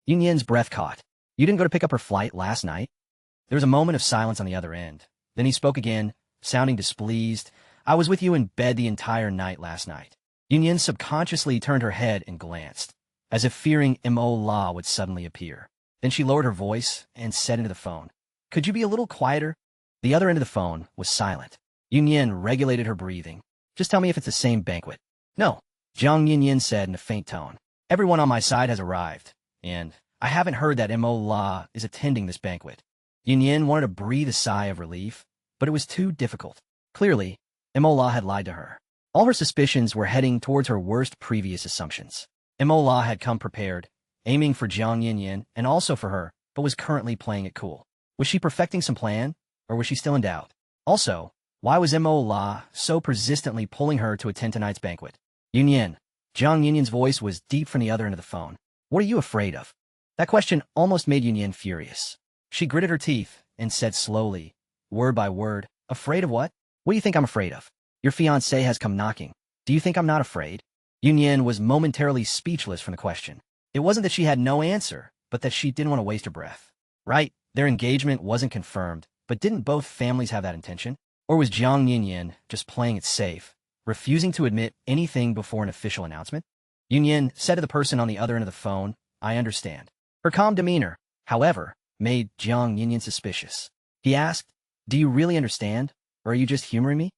Yun Yin's breath caught. You didn't go to pick up her flight last night? There was a moment of silence on the other end. Then he spoke again, sounding displeased. I was with you in bed the entire night last night. Yun Yin subconsciously turned her head and glanced, as if fearing Mo La would suddenly appear. Then she lowered her voice and said into the phone, Could you be a little quieter? The other end of the phone was silent. Yun Yin regulated her breathing. Just tell me if it's the same banquet. No, Jiang Yun Yin said in a faint tone. Everyone on my side has arrived, and I haven't heard that Mo La is attending this banquet. Yun Yin wanted to breathe a sigh of relief, but it was too difficult. Clearly, Mo La had lied to her. All her suspicions were heading towards her worst previous assumptions. Mo La had come prepared, aiming for Jiang Yin Yin and also for her, but was currently playing it cool. Was she perfecting some plan, or was she still in doubt? Also, why was Mo La so persistently pulling her to attend tonight's banquet? Yun Yin. Jiang Yin Yin's voice was deep from the other end of the phone. What are you afraid of? That question almost made Yun Yin furious. She gritted her teeth and said slowly, word by word, Afraid of what? What do you think I'm afraid of? Your fiancé has come knocking. Do you think I'm not afraid? Yun Yin was momentarily speechless from the question. It wasn't that she had no answer, but that she didn't want to waste her breath. Right, their engagement wasn't confirmed, but didn't both families have that intention? Or was Jiang Yin Yin just playing it safe, refusing to admit anything before an official announcement? Yun Yin said to the person on the other end of the phone, I understand. Her calm demeanor, however, made Jiang Yin Yin suspicious. He asked, Do you really understand, or are you just humoring me?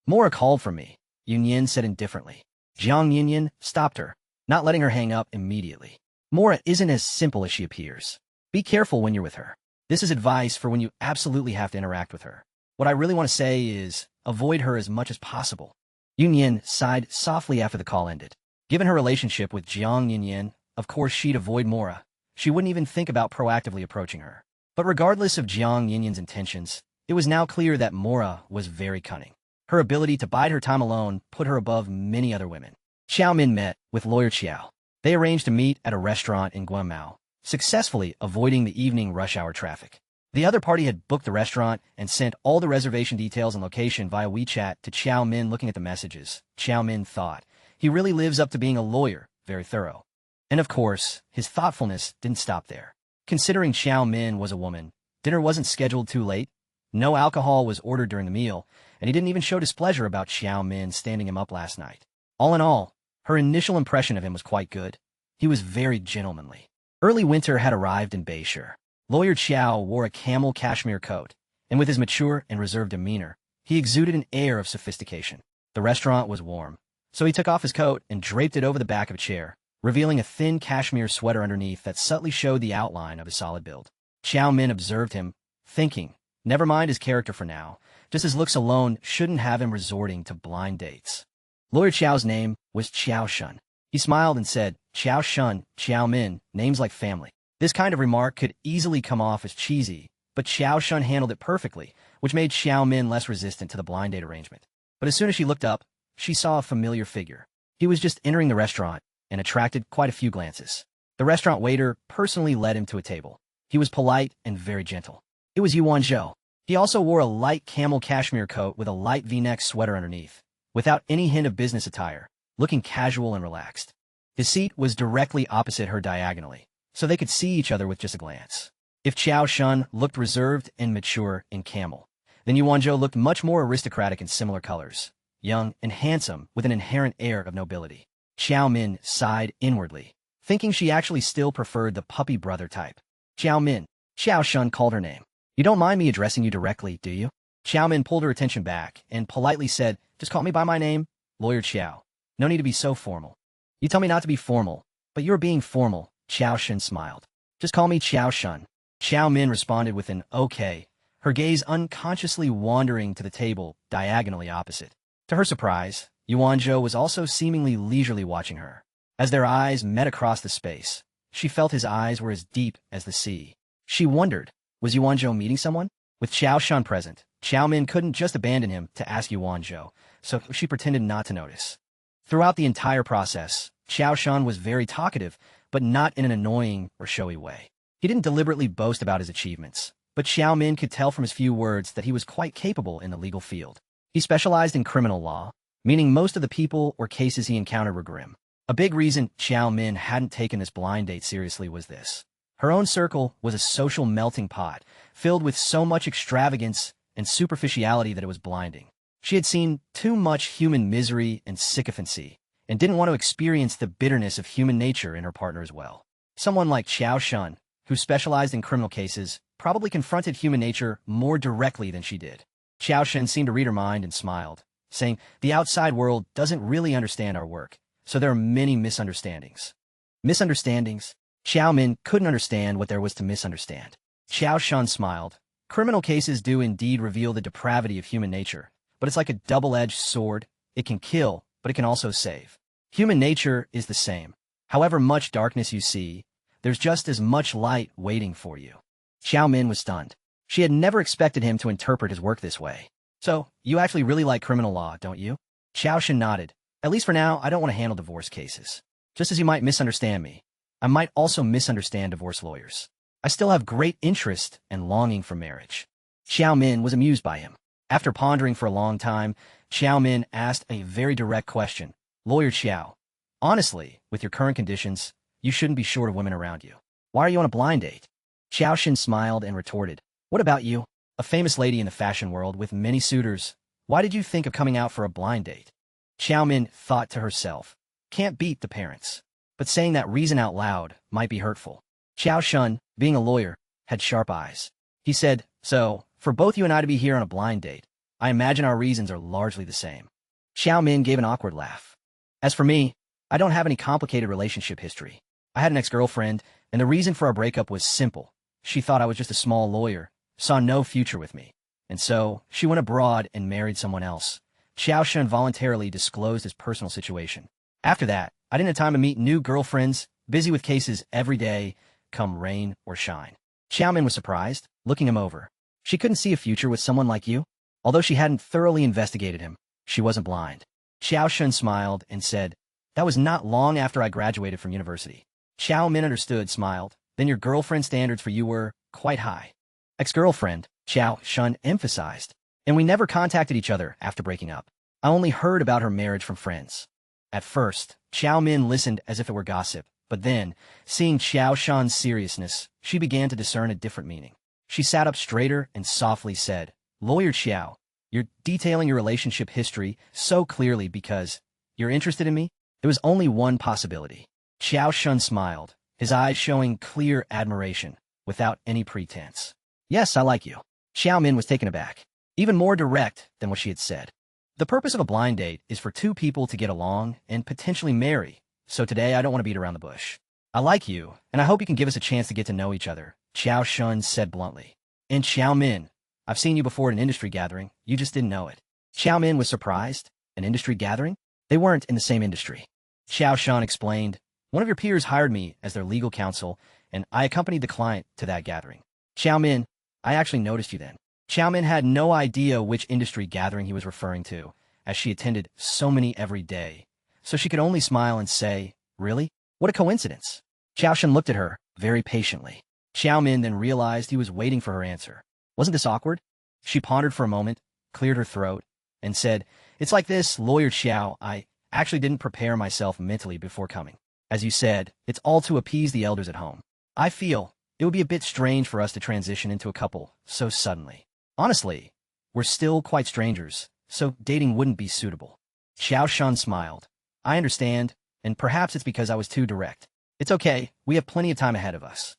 Mora called for me, Yun Yin said indifferently. Jiang Yin Yin stopped her, not letting her hang up immediately. Mora isn't as simple as she appears. Be careful when you're with her. This is advice for when you absolutely have to interact with her. What I really want to say is, avoid her as much as possible. Yun Yin sighed softly after the call ended. Given her relationship with Jiang Yin Yin, of course she'd avoid Mora. She wouldn't even think about proactively approaching her. But regardless of Jiang Yin Yin's intentions, it was now clear that Mora was very cunning. Her ability to bide her time alone put her above many other women. Xiao Min met with lawyer Qiao. They arranged to meet at a restaurant in Guangmao, successfully avoiding the evening rush hour traffic. The other party had booked the restaurant and sent all the reservation details and location via WeChat to Xiao Min. Looking at the messages, Xiao Min thought, he really lives up to being a lawyer, very thorough. And of course, his thoughtfulness didn't stop there. Considering Xiao Min was a woman, dinner wasn't scheduled too late, no alcohol was ordered during the meal, and he didn't even show displeasure about Xiao Min standing him up last night. All in all, her initial impression of him was quite good. He was very gentlemanly. Early winter had arrived in Beishur. Lawyer Qiao wore a camel cashmere coat, and with his mature and reserved demeanor, he exuded an air of sophistication. The restaurant was warm, so he took off his coat and draped it over the back of a chair, revealing a thin cashmere sweater underneath that subtly showed the outline of his solid build. Xiao Min observed him, thinking, never mind his character for now, just his looks alone shouldn't have him resorting to blind dates. Lawyer Qiao's name was Qiao Shun. He smiled and said, Qiao Shun, Qiao Min, names like family. This kind of remark could easily come off as cheesy, but Qiao Shun handled it perfectly, which made Xiao Min less resistant to the blind date arrangement. But as soon as she looked up, she saw a familiar figure. He was just entering the restaurant and attracted quite a few glances. The restaurant waiter personally led him to a table. He was polite and very gentle. It was Yuan Zhou. He also wore a light camel cashmere coat with a light V-neck sweater underneath, without any hint of business attire, looking casual and relaxed. His seat was directly opposite her diagonally, so they could see each other with just a glance. If Qiao Shun looked reserved and mature in camel, then Yuan Zhou looked much more aristocratic in similar colors, young and handsome with an inherent air of nobility. Xiao Min sighed inwardly, thinking she actually still preferred the puppy brother type. Xiao Min, Qiao Shun called her name. You don't mind me addressing you directly, do you? Xiao Min pulled her attention back and politely said, Just call me by my name, Lawyer Qiao. No need to be so formal. You tell me not to be formal, but you're being formal, Qiao Shun smiled. Just call me Qiao Shun. Xiao Min responded with an okay, her gaze unconsciously wandering to the table diagonally opposite. To her surprise, Yuan Zhou was also seemingly leisurely watching her. As their eyes met across the space, she felt his eyes were as deep as the sea. She wondered, was Yuan Zhou meeting someone? With Qiao Shun present, Xiao Min couldn't just abandon him to ask Yuan Zhou, so she pretended not to notice. Throughout the entire process, Qiao Shun was very talkative, but not in an annoying or showy way. He didn't deliberately boast about his achievements, but Xiao Min could tell from his few words that he was quite capable in the legal field. He specialized in criminal law, meaning most of the people or cases he encountered were grim. A big reason Xiao Min hadn't taken this blind date seriously was this. Her own circle was a social melting pot, filled with so much extravagance and superficiality that it was blinding. She had seen too much human misery and sycophancy, and didn't want to experience the bitterness of human nature in her partner as well. Someone like Xiao Shun, who specialized in criminal cases, probably confronted human nature more directly than she did. Xiao Shun seemed to read her mind and smiled, saying, "The outside world doesn't really understand our work, so there are many misunderstandings." Misunderstandings? Xiao Min couldn't understand what there was to misunderstand. Xiao Shun smiled. Criminal cases do indeed reveal the depravity of human nature, but it's like a double-edged sword. It can kill, but it can also save. Human nature is the same. However much darkness you see, there's just as much light waiting for you. Xiao Min was stunned. She had never expected him to interpret his work this way. "So, you actually really like criminal law, don't you?" Xiao Shen nodded. "At least for now, I don't want to handle divorce cases. Just as you might misunderstand me, I might also misunderstand divorce lawyers. I still have great interest and longing for marriage." Xiao Min was amused by him. After pondering for a long time, Xiao Min asked a very direct question. "Lawyer Xiao, honestly, with your current conditions, you shouldn't be short of women around you. Why are you on a blind date?" Xiao Shen smiled and retorted, "What about you? A famous lady in the fashion world with many suitors. Why did you think of coming out for a blind date?" Xiao Min thought to herself, "Can't beat the parents." But saying that reason out loud might be hurtful. Xiao Shun, being a lawyer, had sharp eyes. He said, "So, for both you and I to be here on a blind date, I imagine our reasons are largely the same." Xiao Min gave an awkward laugh. "As for me, I don't have any complicated relationship history. I had an ex-girlfriend, and the reason for our breakup was simple. She thought I was just a small lawyer, saw no future with me. And so, she went abroad and married someone else." Xiao Shun voluntarily disclosed his personal situation. "After that, I didn't have time to meet new girlfriends, busy with cases every day, come rain or shine." Xiao Min was surprised, looking him over. She couldn't see a future with someone like you? Although she hadn't thoroughly investigated him, she wasn't blind. Xiao Shun smiled and said, "That was not long after I graduated from university." Xiao Min understood, smiled. "Then your girlfriend standards for you were quite high." "Ex-girlfriend," Xiao Shun emphasized. "And we never contacted each other after breaking up. I only heard about her marriage from friends." At first, Xiao Min listened as if it were gossip, but then, seeing Xiao Shun's seriousness, she began to discern a different meaning. She sat up straighter and softly said, "Lawyer Xiao, you're detailing your relationship history so clearly because you're interested in me?" There was only one possibility. Xiao Shun smiled, his eyes showing clear admiration, without any pretense. "Yes, I like you." Xiao Min was taken aback, even more direct than what she had said. "The purpose of a blind date is for two people to get along and potentially marry, so today I don't want to beat around the bush. I like you, and I hope you can give us a chance to get to know each other," Xiao Shun said bluntly. "And Xiao Min, I've seen you before at an industry gathering, you just didn't know it." Xiao Min was surprised. An industry gathering? They weren't in the same industry. Xiao Shun explained, "One of your peers hired me as their legal counsel, and I accompanied the client to that gathering." Xiao Min, "I actually noticed you then." Xiao Min had no idea which industry gathering he was referring to, as she attended so many every day, so she could only smile and say, "Really? What a coincidence." Xiao Shun looked at her, very patiently. Xiao Min then realized he was waiting for her answer. Wasn't this awkward? She pondered for a moment, cleared her throat, and said, "It's like this, Lawyer Xiao, I actually didn't prepare myself mentally before coming. As you said, it's all to appease the elders at home. I feel it would be a bit strange for us to transition into a couple so suddenly. Honestly, we're still quite strangers, so dating wouldn't be suitable." Xiao Shun smiled. "I understand, and perhaps it's because I was too direct. It's okay, we have plenty of time ahead of us."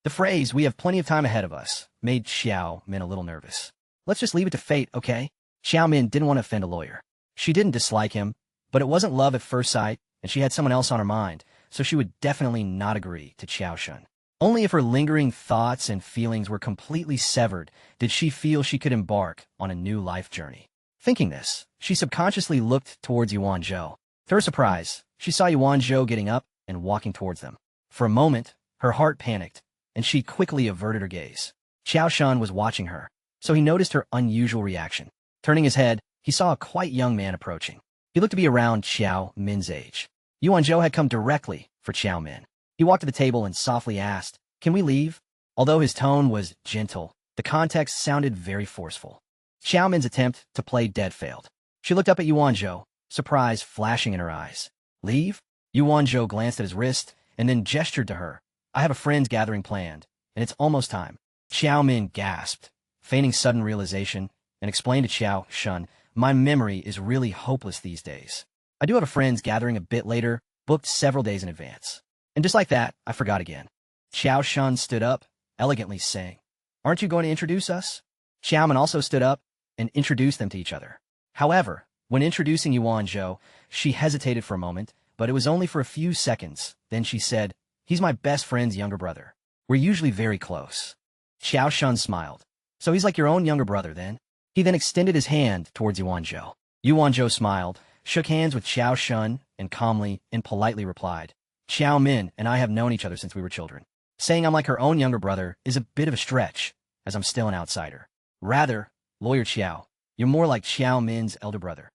The phrase, "we have plenty of time ahead of us," made Xiao Min a little nervous. "Let's just leave it to fate, okay?" Xiao Min didn't want to offend a lawyer. She didn't dislike him, but it wasn't love at first sight, and she had someone else on her mind, so she would definitely not agree to Xiao Shun. Only if her lingering thoughts and feelings were completely severed did she feel she could embark on a new life journey. Thinking this, she subconsciously looked towards Yuan Zhou. To her surprise, she saw Yuan Zhou getting up and walking towards them. For a moment, her heart panicked, and she quickly averted her gaze. Xiao Shun was watching her, so he noticed her unusual reaction. Turning his head, he saw a quite young man approaching. He looked to be around Xiao Min's age. Yuan Zhou had come directly for Xiao Min. He walked to the table and softly asked, "Can we leave?" Although his tone was gentle, the context sounded very forceful. Xiao Min's attempt to play dead failed. She looked up at Yuan Zhou, surprise flashing in her eyes. "Leave?" Yuan Zhou glanced at his wrist and then gestured to her, I have a friends gathering planned, and it's almost time. Xiao Min gasped, feigning sudden realization, and explained to Xiao Shun, my memory is really hopeless these days. I do have a friends gathering a bit later, booked several days in advance. And just like that, I forgot again. Xiao Shun stood up, elegantly saying, aren't you going to introduce us? Xiao Min also stood up and introduced them to each other. However, when introducing Yuan Zhou, she hesitated for a moment, but it was only for a few seconds. Then she said, he's my best friend's younger brother. We're usually very close. Xiao Shun smiled. So he's like your own younger brother, then? He then extended his hand towards Yuan Zhou. Yuan Zhou smiled, shook hands with Xiao Shun, and calmly and politely replied, Xiao Min and I have known each other since we were children. Saying I'm like her own younger brother is a bit of a stretch, as I'm still an outsider. Rather, Lawyer Xiao, you're more like Xiao Min's elder brother.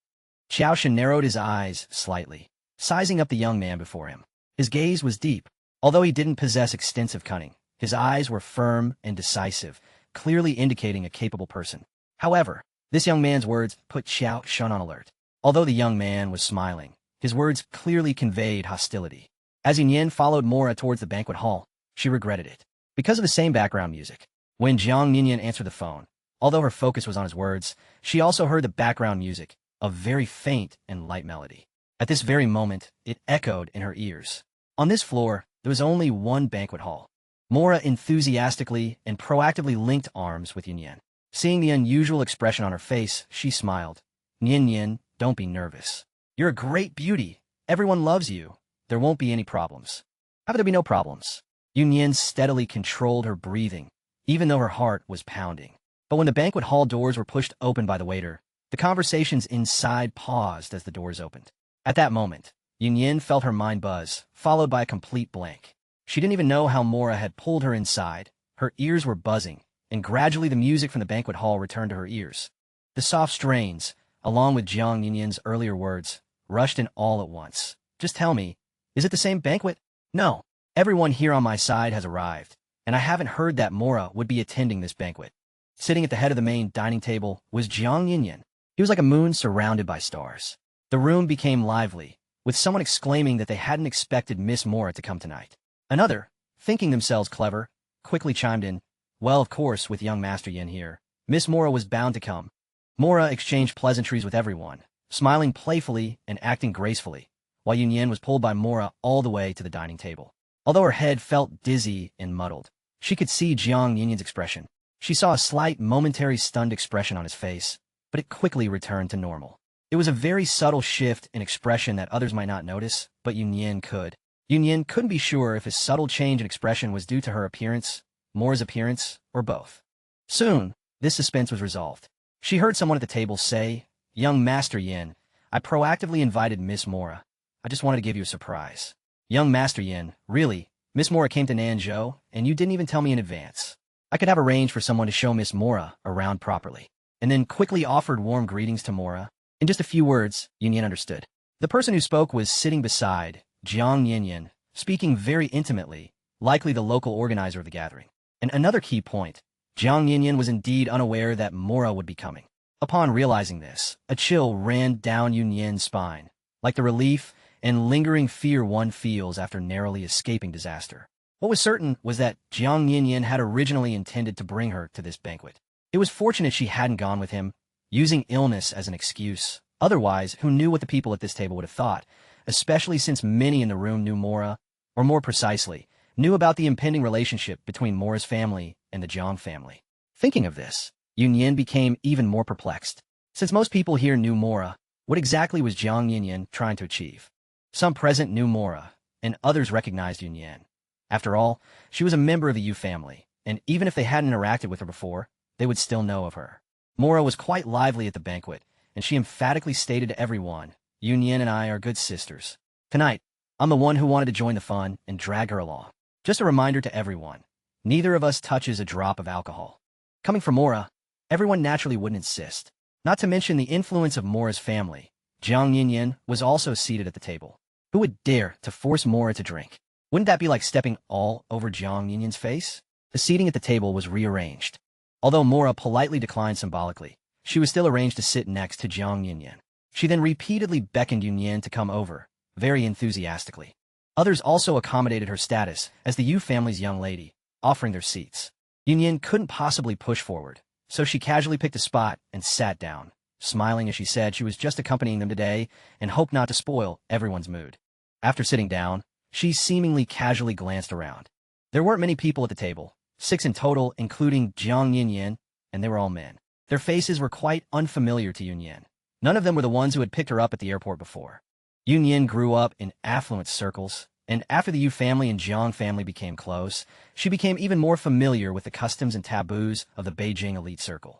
Xiao Shun narrowed his eyes slightly, sizing up the young man before him. His gaze was deep. Although he didn't possess extensive cunning, his eyes were firm and decisive, clearly indicating a capable person. However, this young man's words put Xiao Shun on alert. Although the young man was smiling, his words clearly conveyed hostility. As Yin followed Mora towards the banquet hall, she regretted it. Because of the same background music, when Jiang Yin answered the phone, although her focus was on his words, she also heard the background music, a very faint and light melody. At this very moment, it echoed in her ears. On this floor, there was only one banquet hall. Mora enthusiastically and proactively linked arms with Yin. Seeing the unusual expression on her face, she smiled. Yin, don't be nervous. You're a great beauty. Everyone loves you. There won't be any problems. How could there be no problems? Yin steadily controlled her breathing, even though her heart was pounding. But when the banquet hall doors were pushed open by the waiter, the conversations inside paused as the doors opened. At that moment, Yin felt her mind buzz, followed by a complete blank. She didn't even know how Mora had pulled her inside. Her ears were buzzing, and gradually the music from the banquet hall returned to her ears. The soft strains, along with Jiang Yin's earlier words, rushed in all at once. Just tell me, is it the same banquet? No. Everyone here on my side has arrived, and I haven't heard that Mora would be attending this banquet. Sitting at the head of the main dining table was Jiang Yin. He was like a moon surrounded by stars. The room became lively, with someone exclaiming that they hadn't expected Miss Mora to come tonight. Another, thinking themselves clever, quickly chimed in, well, of course, with young Master Yin here, Miss Mora was bound to come. Mora exchanged pleasantries with everyone, smiling playfully and acting gracefully, while Yin was pulled by Mora all the way to the dining table. Although her head felt dizzy and muddled, she could see Jiang Yin's expression. She saw a slight, momentary stunned expression on his face, but it quickly returned to normal. It was a very subtle shift in expression that others might not notice, but Yin could. Yin couldn't be sure if his subtle change in expression was due to her appearance, Mora's appearance, or both. Soon, this suspense was resolved. She heard someone at the table say, young Master Yin, I proactively invited Miss Mora. I just wanted to give you a surprise. Young Master Yin, really, Miss Mora came to Nanzhou, and you didn't even tell me in advance. I could have arranged for someone to show Miss Mora around properly, and then quickly offered warm greetings to Mora. In just a few words, Yin understood. The person who spoke was sitting beside Jiang Yin, speaking very intimately, likely the local organizer of the gathering. And another key point, Jiang Yin was indeed unaware that Mora would be coming. Upon realizing this, a chill ran down Yin's spine, like the relief and lingering fear one feels after narrowly escaping disaster. What was certain was that Jiang Yin had originally intended to bring her to this banquet. It was fortunate she hadn't gone with him, using illness as an excuse. Otherwise, who knew what the people at this table would have thought, especially since many in the room knew Mora, or more precisely, knew about the impending relationship between Mora's family and the Jiang family. Thinking of this, Yin became even more perplexed. Since most people here knew Mora, what exactly was Jiang Yin trying to achieve? Some present knew Mora, and others recognized Yin. After all, she was a member of the Yu family, and even if they hadn't interacted with her before, they would still know of her. Mora was quite lively at the banquet, and she emphatically stated to everyone, Yin and I are good sisters. Tonight, I'm the one who wanted to join the fun and drag her along. Just a reminder to everyone, neither of us touches a drop of alcohol. Coming from Mora, everyone naturally wouldn't insist. Not to mention the influence of Mora's family. Jiang Yin was also seated at the table. Who would dare to force Mora to drink? Wouldn't that be like stepping all over Jiang Yin's face? The seating at the table was rearranged. Although Mora politely declined symbolically, she was still arranged to sit next to Jiang Yin. She then repeatedly beckoned Yin to come over, very enthusiastically. Others also accommodated her status as the Yu family's young lady, offering their seats. Yunyin couldn't possibly push forward, so she casually picked a spot and sat down, smiling as she said she was just accompanying them today and hoped not to spoil everyone's mood. After sitting down, she seemingly casually glanced around. There weren't many people at the table, 6 in total, including Jiang Yinyan, and they were all men. Their faces were quite unfamiliar to Yunyin. None of them were the ones who had picked her up at the airport before. Yunyin grew up in affluent circles, and after the Yu family and Jiang family became close, she became even more familiar with the customs and taboos of the Beijing elite circle.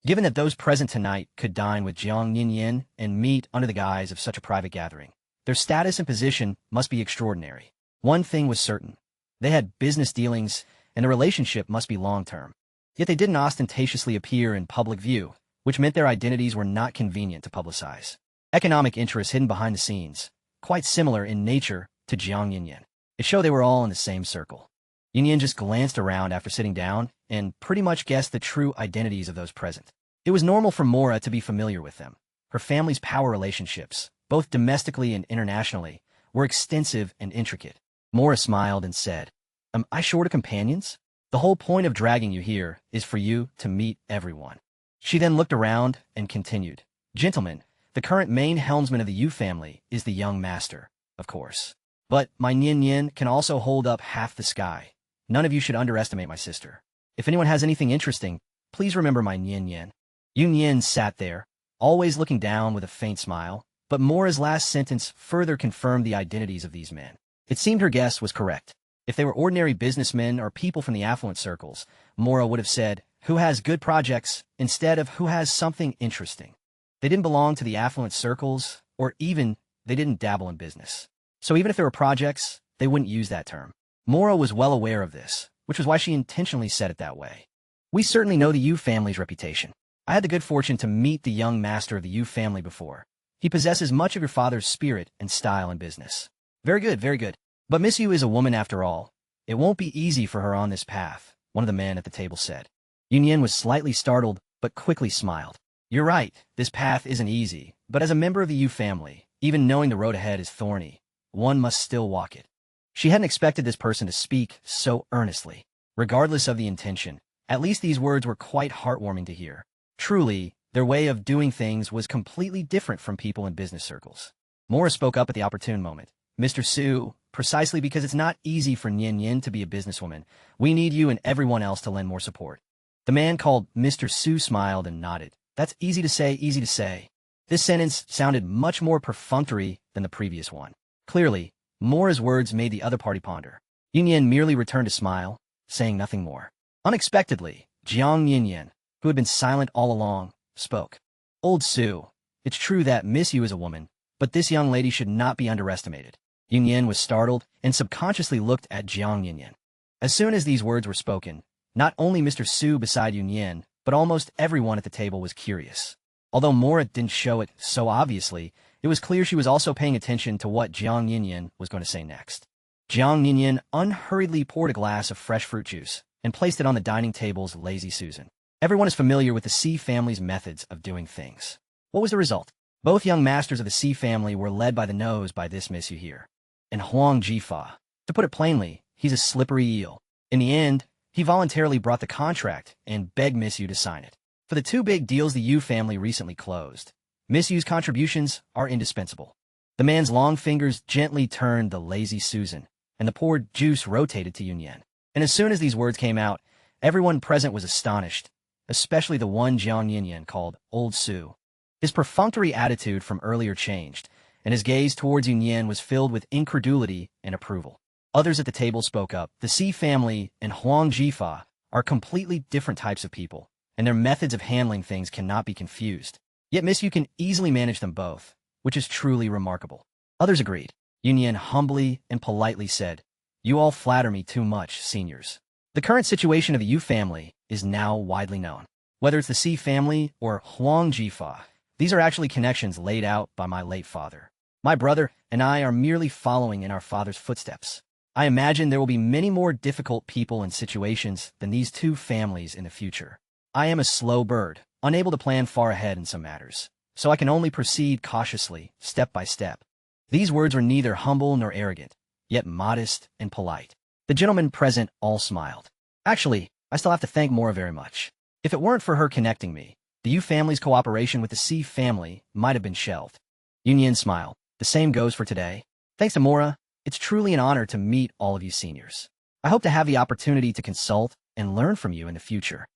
Given that those present tonight could dine with Jiang Yinyan and meet under the guise of such a private gathering, their status and position must be extraordinary. One thing was certain. They had business dealings, and the relationship must be long-term. Yet they didn't ostentatiously appear in public view, which meant their identities were not convenient to publicize. Economic interests hidden behind the scenes, quite similar in nature to Jiang Yinyan. It showed they were all in the same circle. Yinyan just glanced around after sitting down and pretty much guessed the true identities of those present. It was normal for Mora to be familiar with them. Her family's power relationships, both domestically and internationally, were extensive and intricate. Mora smiled and said, "Am I short of companions? The whole point of dragging you here is for you to meet everyone." She then looked around and continued, "Gentlemen, the current main helmsman of the Yu family is the young master, of course. But my Nian can also hold up half the sky. None of you should underestimate my sister. If anyone has anything interesting, please remember my Nian." Yunyin sat there, always looking down with a faint smile, but Mora's last sentence further confirmed the identities of these men. It seemed her guess was correct. If they were ordinary businessmen or people from the affluent circles, Mora would have said, "Who has good projects," instead of "who has something interesting." They didn't belong to the affluent circles, or even they didn't dabble in business. So even if there were projects, they wouldn't use that term. Mora was well aware of this, which was why she intentionally said it that way. "We certainly know the Yu family's reputation. I had the good fortune to meet the young master of the Yu family before. He possesses much of your father's spirit and style in business." Very good, very good. "But Miss Yu is a woman after all. It won't be easy for her on this path," one of the men at the table said. Yunyin was slightly startled, but quickly smiled. "You're right, this path isn't easy, but as a member of the Yu family, even knowing the road ahead is thorny, one must still walk it." She hadn't expected this person to speak so earnestly. Regardless of the intention, at least these words were quite heartwarming to hear. Truly, their way of doing things was completely different from people in business circles. Mora spoke up at the opportune moment. "Mr. Su, precisely because it's not easy for Nian Yin to be a businesswoman, we need you and everyone else to lend more support." The man called Mr. Su smiled and nodded. "That's easy to say, easy to say." This sentence sounded much more perfunctory than the previous one. Clearly, Mora's words made the other party ponder. Yunyin merely returned a smile, saying nothing more. Unexpectedly, Jiang Yinyan, who had been silent all along, spoke. "Old Su, it's true that Miss Yu is a woman, but this young lady should not be underestimated." Yunyin was startled and subconsciously looked at Jiang Yinyan. As soon as these words were spoken, not only Mr. Su beside Yunyin, but almost everyone at the table was curious. Although Mora didn't show it so obviously, it was clear she was also paying attention to what Jiang Yinyan was going to say next. Jiang Yinyan unhurriedly poured a glass of fresh fruit juice and placed it on the dining table's lazy Susan. Everyone is familiar with the C family's methods of doing things. What was the result? Both young masters of the C family were led by the nose by this Miss Yu here. And Huang Jifa. To put it plainly, he's a slippery eel. In the end, he voluntarily brought the contract and begged Miss Yu to sign it. For the 2 big deals the Yu family recently closed, Miss Yu's contributions are indispensable. The man's long fingers gently turned the lazy Susan, and the poured juice rotated to Yunyan. And as soon as these words came out, everyone present was astonished, especially the one Jiang Yinyan called Old Su. His perfunctory attitude from earlier changed, and his gaze towards Yunyan was filled with incredulity and approval. Others at the table spoke up. The C family and Huang Jifa are completely different types of people, and their methods of handling things cannot be confused. Yet Miss Yu can easily manage them both, which is truly remarkable. Others agreed. Yunyan humbly and politely said, "You all flatter me too much, seniors. The current situation of the Yu family is now widely known. Whether it's the C family or Huang Jifa, these are actually connections laid out by my late father. My brother and I are merely following in our father's footsteps. I imagine there will be many more difficult people and situations than these 2 families in the future. I am a slow bird, unable to plan far ahead in some matters, so I can only proceed cautiously, step by step." These words were neither humble nor arrogant, yet modest and polite. The gentlemen present all smiled. Actually, I still have to thank Mora very much. If it weren't for her connecting me, the Yu family's cooperation with the C family might have been shelved. Yunyan smiled. The same goes for today. Thanks to Mora, it's truly an honor to meet all of you seniors. I hope to have the opportunity to consult and learn from you in the future.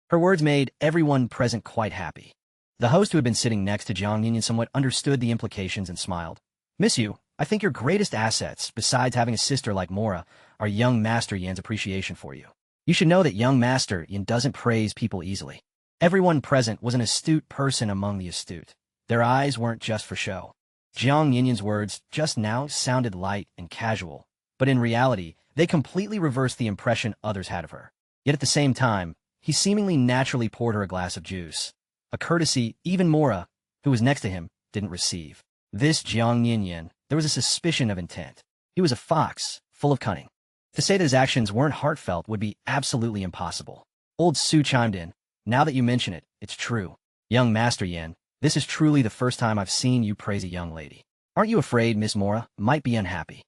Her words made everyone present quite happy. The host, who had been sitting next to Jiang Yinyan, somewhat understood the implications and smiled. Miss Yu, I think your greatest assets, besides having a sister like Mora, are young Master Yan's appreciation for you. You should know that young Master Yan doesn't praise people easily. Everyone present was an astute person among the astute. Their eyes weren't just for show. Jiang Yinyan's words just now sounded light and casual, but in reality, they completely reversed the impression others had of her. Yet at the same time, he seemingly naturally poured her a glass of juice, a courtesy even Mora, who was next to him, didn't receive. This Jiang Yinyan, there was a suspicion of intent. He was a fox, full of cunning. To say that his actions weren't heartfelt would be absolutely impossible. Old Su chimed in. Now that you mention it, it's true. Young Master Yan, this is truly the first time I've seen you praise a young lady. Aren't you afraid Miss Mora might be unhappy?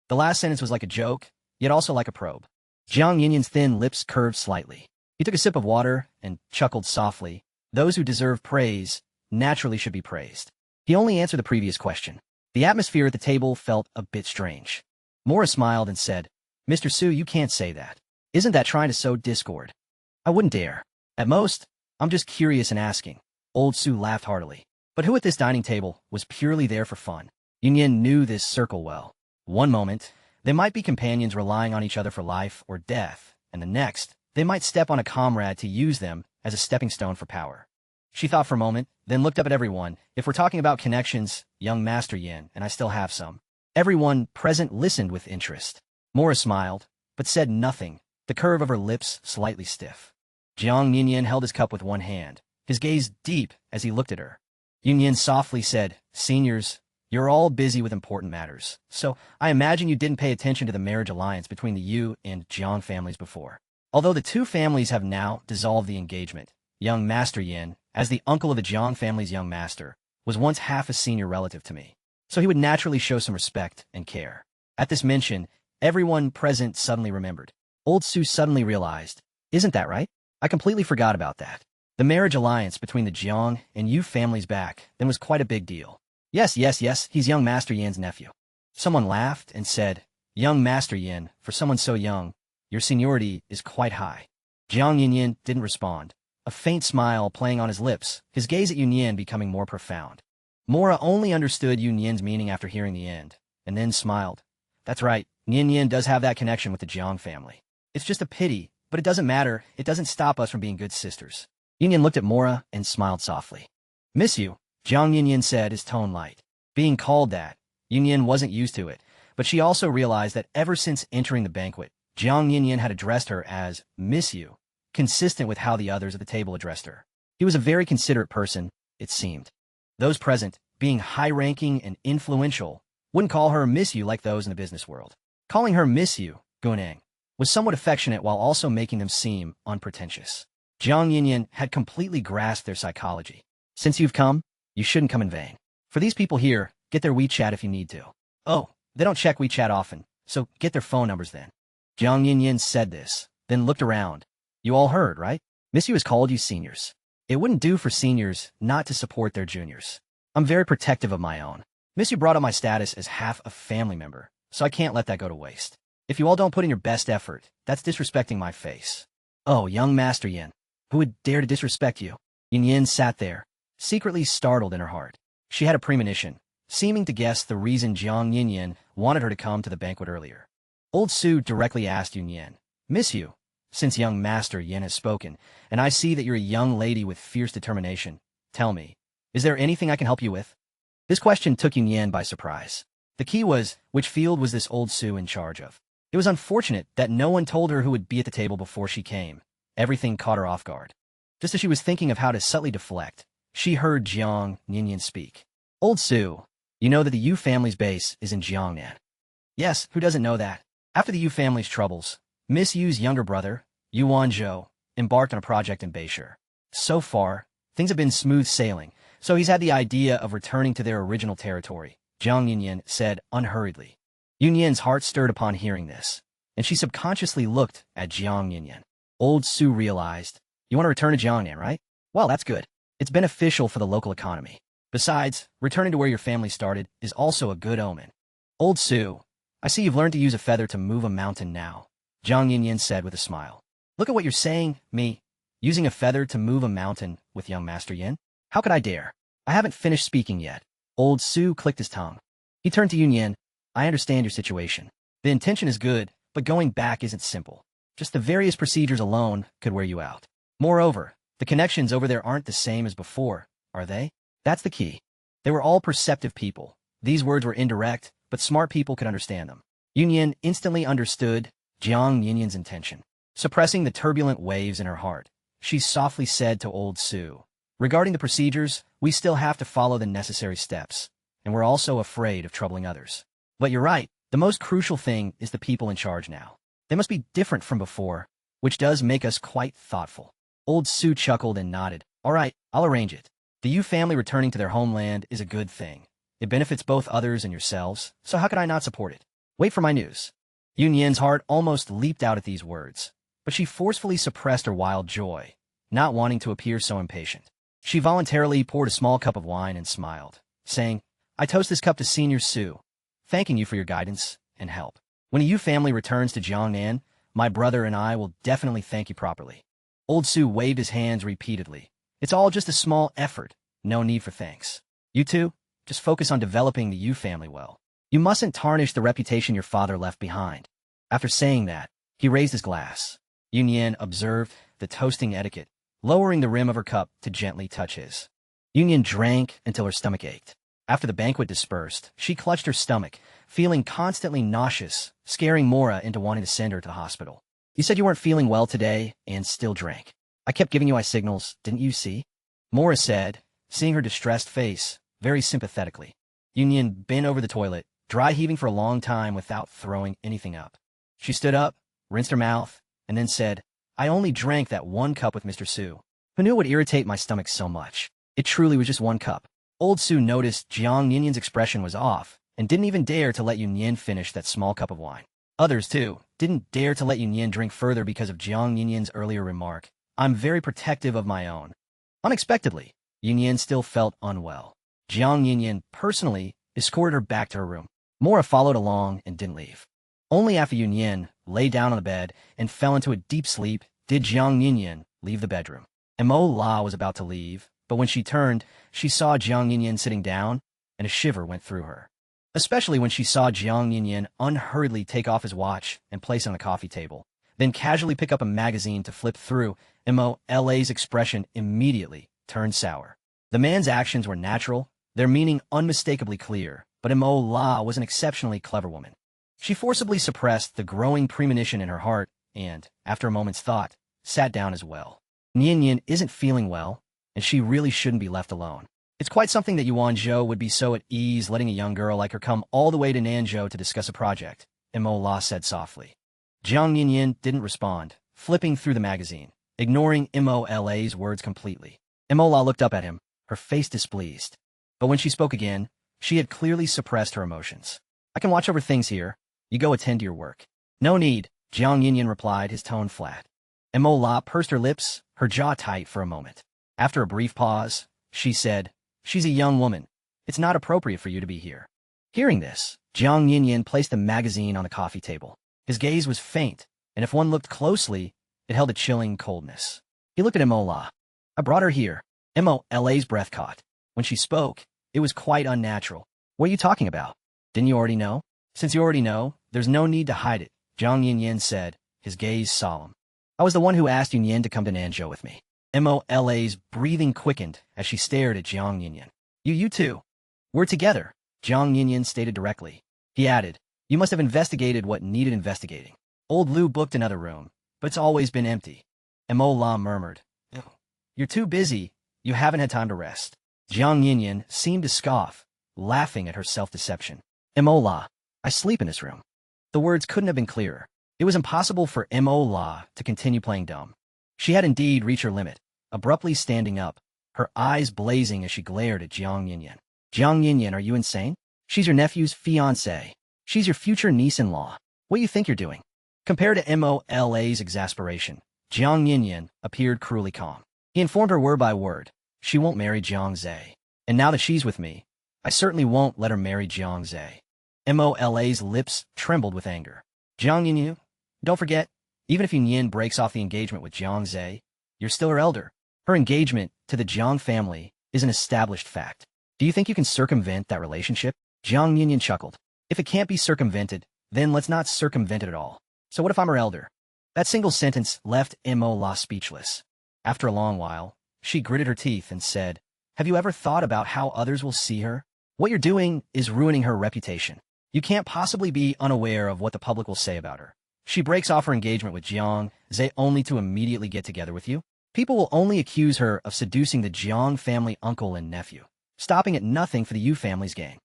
The last sentence was like a joke, yet also like a probe. Jiang Yinyan's thin lips curved slightly. He took a sip of water and chuckled softly. Those who deserve praise naturally should be praised. He only answered the previous question. The atmosphere at the table felt a bit strange. Mora smiled and said, Mr. Su, you can't say that. Isn't that trying to sow discord? I wouldn't dare. At most, I'm just curious and asking. Old Su laughed heartily. But who at this dining table was purely there for fun? Yunyan knew this circle well. One moment, they might be companions relying on each other for life or death, and the next, they might step on a comrade to use them as a stepping stone for power. She thought for a moment, then looked up at everyone. If we're talking about connections, young Master Yan, and I still have some. Everyone present listened with interest. Mora smiled, but said nothing, the curve of her lips slightly stiff. Jiang Yinyan held his cup with one hand, his gaze deep as he looked at her. Yunyan softly said, Seniors, you're all busy with important matters, so I imagine you didn't pay attention to the marriage alliance between the Yu and Jiang families before. Although the two families have now dissolved the engagement, young Master Yan, as the uncle of the Jiang family's young master, was once half a senior relative to me, so he would naturally show some respect and care. At this mention, everyone present suddenly remembered. Old Su suddenly realized, isn't that right? I completely forgot about that. The marriage alliance between the Jiang and Yu families back then was quite a big deal. Yes, he's young Master Yan's nephew. Someone laughed and said, Young Master Yan, for someone so young, your seniority is quite high. Jiang Yinyan didn't respond, a faint smile playing on his lips, his gaze at Yunyan becoming more profound. Mora only understood Yunyan's meaning after hearing the end, and then smiled. That's right, Yinyan does have that connection with the Jiang family. It's just a pity, but it doesn't matter. It doesn't stop us from being good sisters. Yunyan looked at Mora and smiled softly. Miss you, Jiang Yinyan said, his tone light. Being called that, Yunyan wasn't used to it, but she also realized that ever since entering the banquet, Jiang Yinyan had addressed her as Miss you, consistent with how the others at the table addressed her. He was a very considerate person, it seemed. Those present, being high-ranking and influential, wouldn't call her Miss you like those in the business world. Calling her Miss you, Guneng, was somewhat affectionate while also making them seem unpretentious. Jiang Yinyan had completely grasped their psychology. Since you've come, you shouldn't come in vain. For these people here, get their WeChat if you need to. Oh, they don't check WeChat often, so get their phone numbers then. Jiang Yinyan said this, then looked around. You all heard, right? Miss you has called you seniors. It wouldn't do for seniors not to support their juniors. I'm very protective of my own. Miss you brought up my status as half a family member, so I can't let that go to waste. If you all don't put in your best effort, that's disrespecting my face. Oh, young Master Yin, who would dare to disrespect you? Yin sat there, secretly startled in her heart. She had a premonition, seeming to guess the reason Jiang Yinyan wanted her to come to the banquet earlier. Old Su directly asked Yunyan, Miss you, since young Master Yin has spoken, and I see that you're a young lady with fierce determination, tell me, is there anything I can help you with? This question took Yunyan by surprise. The key was, which field was this Old Su in charge of? It was unfortunate that no one told her who would be at the table before she came. Everything caught her off guard. Just as she was thinking of how to subtly deflect, she heard Jiang Yinyan speak. Old Su, you know that the Yu family's base is in Jiangnan. Yes, who doesn't know that? After the Yu family's troubles, Miss Yu's younger brother, Yuan Zhou, embarked on a project in Beishur. So far, things have been smooth sailing, so he's had the idea of returning to their original territory, Jiang Yinyan said unhurriedly. Yunyan's heart stirred upon hearing this, and she subconsciously looked at Jiang Yunyan. Old Su realized, you want to return to Jiangnan, right? Well, that's good. It's beneficial for the local economy. Besides, returning to where your family started is also a good omen. Old Su, I see you've learned to use a feather to move a mountain now, Jiang Yunyan said with a smile. Look at what you're saying, me. Using a feather to move a mountain with young Master Yin? How could I dare? I haven't finished speaking yet. Old Su clicked his tongue. He turned to Yunyan. I understand your situation. The intention is good, but going back isn't simple. Just the various procedures alone could wear you out. Moreover, the connections over there aren't the same as before, are they? That's the key. They were all perceptive people. These words were indirect, but smart people could understand them. Yunyan instantly understood Jiang Yunyan's intention. Suppressing the turbulent waves in her heart, she softly said to Old Su, regarding the procedures, we still have to follow the necessary steps, and we're also afraid of troubling others. But you're right, the most crucial thing is the people in charge now. They must be different from before, which does make us quite thoughtful. Old Su chuckled and nodded. All right, I'll arrange it. The Yu family returning to their homeland is a good thing. It benefits both others and yourselves, so how could I not support it? Wait for my news. Yunyan's heart almost leaped out at these words, but she forcefully suppressed her wild joy, not wanting to appear so impatient. She voluntarily poured a small cup of wine and smiled, saying, I toast this cup to Senior Su, thanking you for your guidance and help. When the Yu family returns to Jiangnan, my brother and I will definitely thank you properly. Old Su waved his hands repeatedly. It's all just a small effort, no need for thanks. You two, just focus on developing the Yu family well. You mustn't tarnish the reputation your father left behind. After saying that, he raised his glass. Yunyan observed the toasting etiquette, lowering the rim of her cup to gently touch his. Yunyan drank until her stomach ached. After the banquet dispersed, she clutched her stomach, feeling constantly nauseous, scaring Mora into wanting to send her to the hospital. You said you weren't feeling well today and still drank. I kept giving you eye signals, didn't you see? Mora said, seeing her distressed face, very sympathetically. Yunyan bent over the toilet, dry heaving for a long time without throwing anything up. She stood up, rinsed her mouth, and then said, I only drank that one cup with Mr. Su. Who knew it would irritate my stomach so much? It truly was just one cup. Old Su noticed Jiang Yunyan's expression was off, and didn't even dare to let Yunyan finish that small cup of wine. Others, too, didn't dare to let Yunyan drink further because of Jiang Yunyan's earlier remark, I'm very protective of my own. Unexpectedly, Yunyan still felt unwell. Jiang Yunyan personally escorted her back to her room. Mora followed along and didn't leave. Only after Yunyan lay down on the bed and fell into a deep sleep did Jiang Yunyan leave the bedroom. Mo La was about to leave, but when she turned, she saw Jiang Yunyan sitting down, and a shiver went through her. Especially when she saw Jiang Yunyan unhurriedly take off his watch and place it on the coffee table, then casually pick up a magazine to flip through. Mo.La's expression immediately turned sour. The man's actions were natural, their meaning unmistakably clear, but Mo La was an exceptionally clever woman. She forcibly suppressed the growing premonition in her heart and, after a moment's thought, sat down as well. Yunyan isn't feeling well, and she really shouldn't be left alone. It's quite something that Yuan Zhou would be so at ease letting a young girl like her come all the way to Nanzhou to discuss a project, Mo La said softly. Jiang Yunyan didn't respond, flipping through the magazine, ignoring Mo.La's words completely. Mo La looked up at him, her face displeased. But when she spoke again, she had clearly suppressed her emotions. I can watch over things here. You go attend to your work. No need, Jiang Yunyan replied, his tone flat. Mo La pursed her lips, her jaw tight for a moment. After a brief pause, she said, She's a young woman. It's not appropriate for you to be here. Hearing this, Jiang Yunyan placed the magazine on the coffee table. His gaze was faint, and if one looked closely, it held a chilling coldness. He looked at Mo La. I brought her here. Mo.La's breath caught. When she spoke, it was quite unnatural. What are you talking about? Didn't you already know? Since you already know, there's no need to hide it, Jiang Yunyan said, his gaze solemn. I was the one who asked Yunyan to come to Nanzhou with me. Mo.La's breathing quickened as she stared at Jiang Yunyan. You too. We're together, Jiang Yunyan stated directly. He added, you must have investigated what needed investigating. Old Lu booked another room, but it's always been empty. Mo La murmured, You're too busy. You haven't had time to rest. Jiang Yunyan seemed to scoff, laughing at her self-deception. Mo La, I sleep in this room. The words couldn't have been clearer. It was impossible for Mo La to continue playing dumb. She had indeed reached her limit, abruptly standing up, her eyes blazing as she glared at Jiang Yunyan. Jiang Yunyan, are you insane? She's your nephew's fiancée. She's your future niece-in-law. What do you think you're doing? Compared to Mola's exasperation, Jiang Yinyan appeared cruelly calm. He informed her word by word, she won't marry Jiang Zhe. And now that she's with me, I certainly won't let her marry Jiang Zhe. Mola's lips trembled with anger. Jiang Yinyan, don't forget, even if Yinyan breaks off the engagement with Jiang Zhe, you're still her elder. Her engagement to the Jiang family is an established fact. Do you think you can circumvent that relationship? Jiang Yinyan chuckled. If it can't be circumvented, then let's not circumvent it at all. So what if I'm her elder? That single sentence left Mola speechless. After a long while, she gritted her teeth and said, have you ever thought about how others will see her? What you're doing is ruining her reputation. You can't possibly be unaware of what the public will say about her. She breaks off her engagement with Jiang Zhe only to immediately get together with you. People will only accuse her of seducing the Jiang family uncle and nephew, stopping at nothing for the Yu family's gain.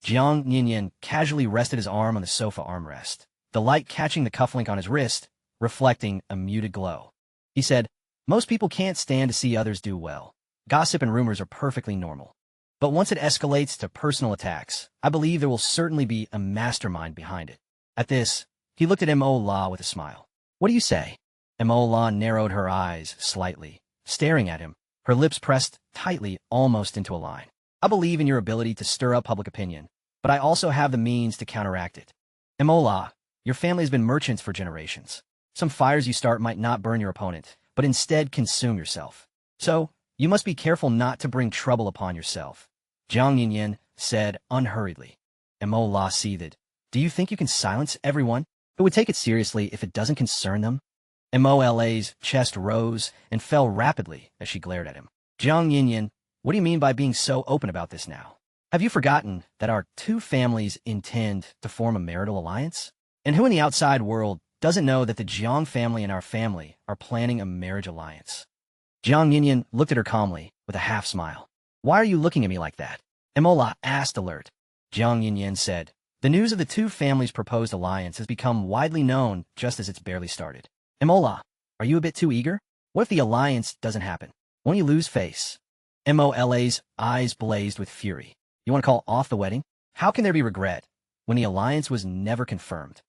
Jiang Yinyan casually rested his arm on the sofa armrest, the light catching the cufflink on his wrist, reflecting a muted glow. He said, most people can't stand to see others do well. Gossip and rumors are perfectly normal. But once it escalates to personal attacks, I believe there will certainly be a mastermind behind it. At this, he looked at Mola with a smile. What do you say? Mola narrowed her eyes slightly, staring at him, her lips pressed tightly almost into a line. I believe in your ability to stir up public opinion, but I also have the means to counteract it. Mola, your family has been merchants for generations. Some fires you start might not burn your opponent, but instead consume yourself. So, you must be careful not to bring trouble upon yourself. Jiang Yinyan said unhurriedly. Mola seethed. Do you think you can silence everyone who would take it seriously if it doesn't concern them? Mola's chest rose and fell rapidly as she glared at him. Jiang Yinyan, what do you mean by being so open about this now? Have you forgotten that our two families intend to form a marital alliance? And who in the outside world doesn't know that the Jiang family and our family are planning a marriage alliance? Jiang Yinyan looked at her calmly, with a half-smile. Why are you looking at me like that? Mola asked alert. Jiang Yinyan said, the news of the two families' proposed alliance has become widely known just as it's barely started. Mola, are you a bit too eager? What if the alliance doesn't happen? Won't you lose face? Mola's eyes blazed with fury. You want to call off the wedding? How can there be regret when the alliance was never confirmed?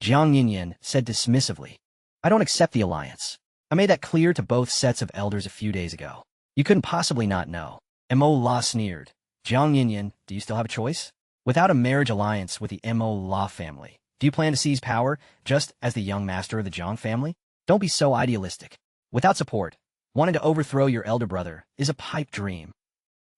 Jiang Yinyan said dismissively, I don't accept the alliance. I made that clear to both sets of elders a few days ago. You couldn't possibly not know. Mola sneered. Jiang Yinyan, do you still have a choice? Without a marriage alliance with the Mola family, do you plan to seize power just as the young master of the Jiang family? Don't be so idealistic. Without support, wanting to overthrow your elder brother is a pipe dream.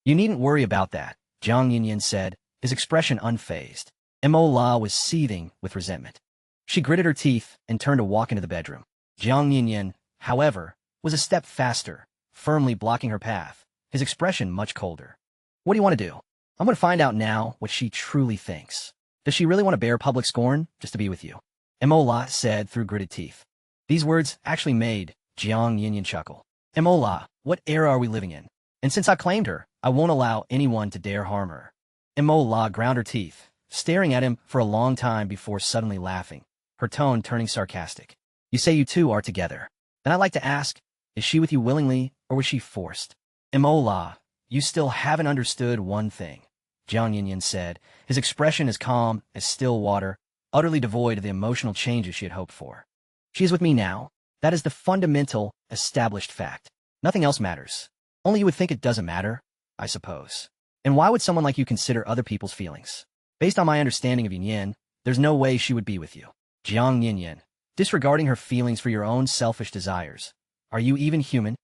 You needn't worry about that, Jiang Yinyan said, his expression unfazed. Mola was seething with resentment. She gritted her teeth and turned to walk into the bedroom. Jiang Yinyan, however, was a step faster, firmly blocking her path, his expression much colder. What do you want to do? I'm going to find out now what she truly thinks. Does she really want to bear public scorn just to be with you? Mola said through gritted teeth. These words actually made Jiang Yinyan chuckle. Mola, what era are we living in? And since I claimed her, I won't allow anyone to dare harm her. Mola ground her teeth, staring at him for a long time before suddenly laughing, her tone turning sarcastic. You say you two are together. Then I'd like to ask, is she with you willingly or was she forced? Mola, you still haven't understood one thing, Jiang Yinyan said, his expression as calm as still water, utterly devoid of the emotional changes she had hoped for. She is with me now. That is the fundamental, established fact. Nothing else matters. Only you would think it doesn't matter, I suppose. And why would someone like you consider other people's feelings? Based on my understanding of Yinyan, there's no way she would be with you. Jiang Yinyan, disregarding her feelings for your own selfish desires. Are you even human?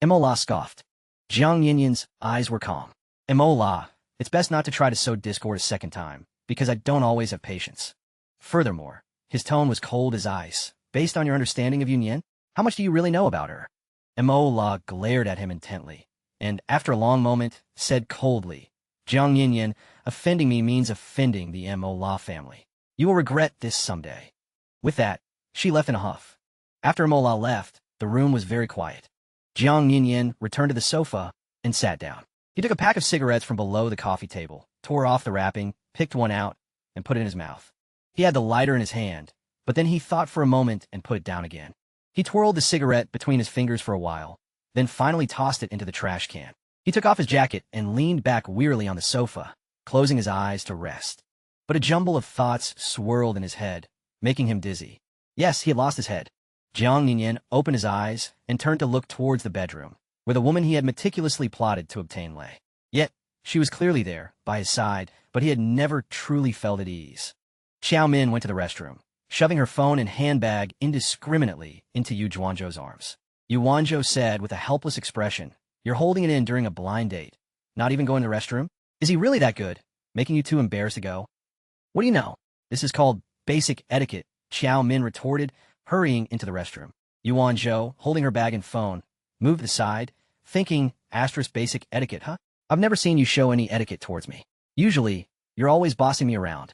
Mola scoffed. Jiang Yinyan's eyes were calm. Mola, it's best not to try to sow discord a second time, because I don't always have patience. Furthermore, his tone was cold as ice. Based on your understanding of Yinyan, how much do you really know about her? Mola glared at him intently, and after a long moment, said coldly, Jiang Yinyan, offending me means offending the Mola family. You will regret this someday. With that, she left in a huff. After Mola left, the room was very quiet. Jiang Yinyan returned to the sofa and sat down. He took a pack of cigarettes from below the coffee table, tore off the wrapping, picked one out, and put it in his mouth. He had the lighter in his hand, but then he thought for a moment and put it down again. He twirled the cigarette between his fingers for a while, then finally tossed it into the trash can. He took off his jacket and leaned back wearily on the sofa, closing his eyes to rest. but a jumble of thoughts swirled in his head, making him dizzy. Yes, he had lost his head. Jiang Ningyan opened his eyes and turned to look towards the bedroom, where the woman he had meticulously plotted to obtain lay. Yet, she was clearly there, by his side, but he had never truly felt at ease. Xiao Min went to the restroom, shoving her phone and handbag indiscriminately into Yu Juanzhou's arms. Yu Juanzhou said with a helpless expression, "You're holding it in during a blind date. Not even going to the restroom? Is he really that good, making you too embarrassed to go?" "What do you know? This is called basic etiquette," Xiao Min retorted, hurrying into the restroom. Yu Juanzhou, holding her bag and phone, moved aside, thinking, basic etiquette, huh? I've never seen you show any etiquette towards me. Usually, you're always bossing me around.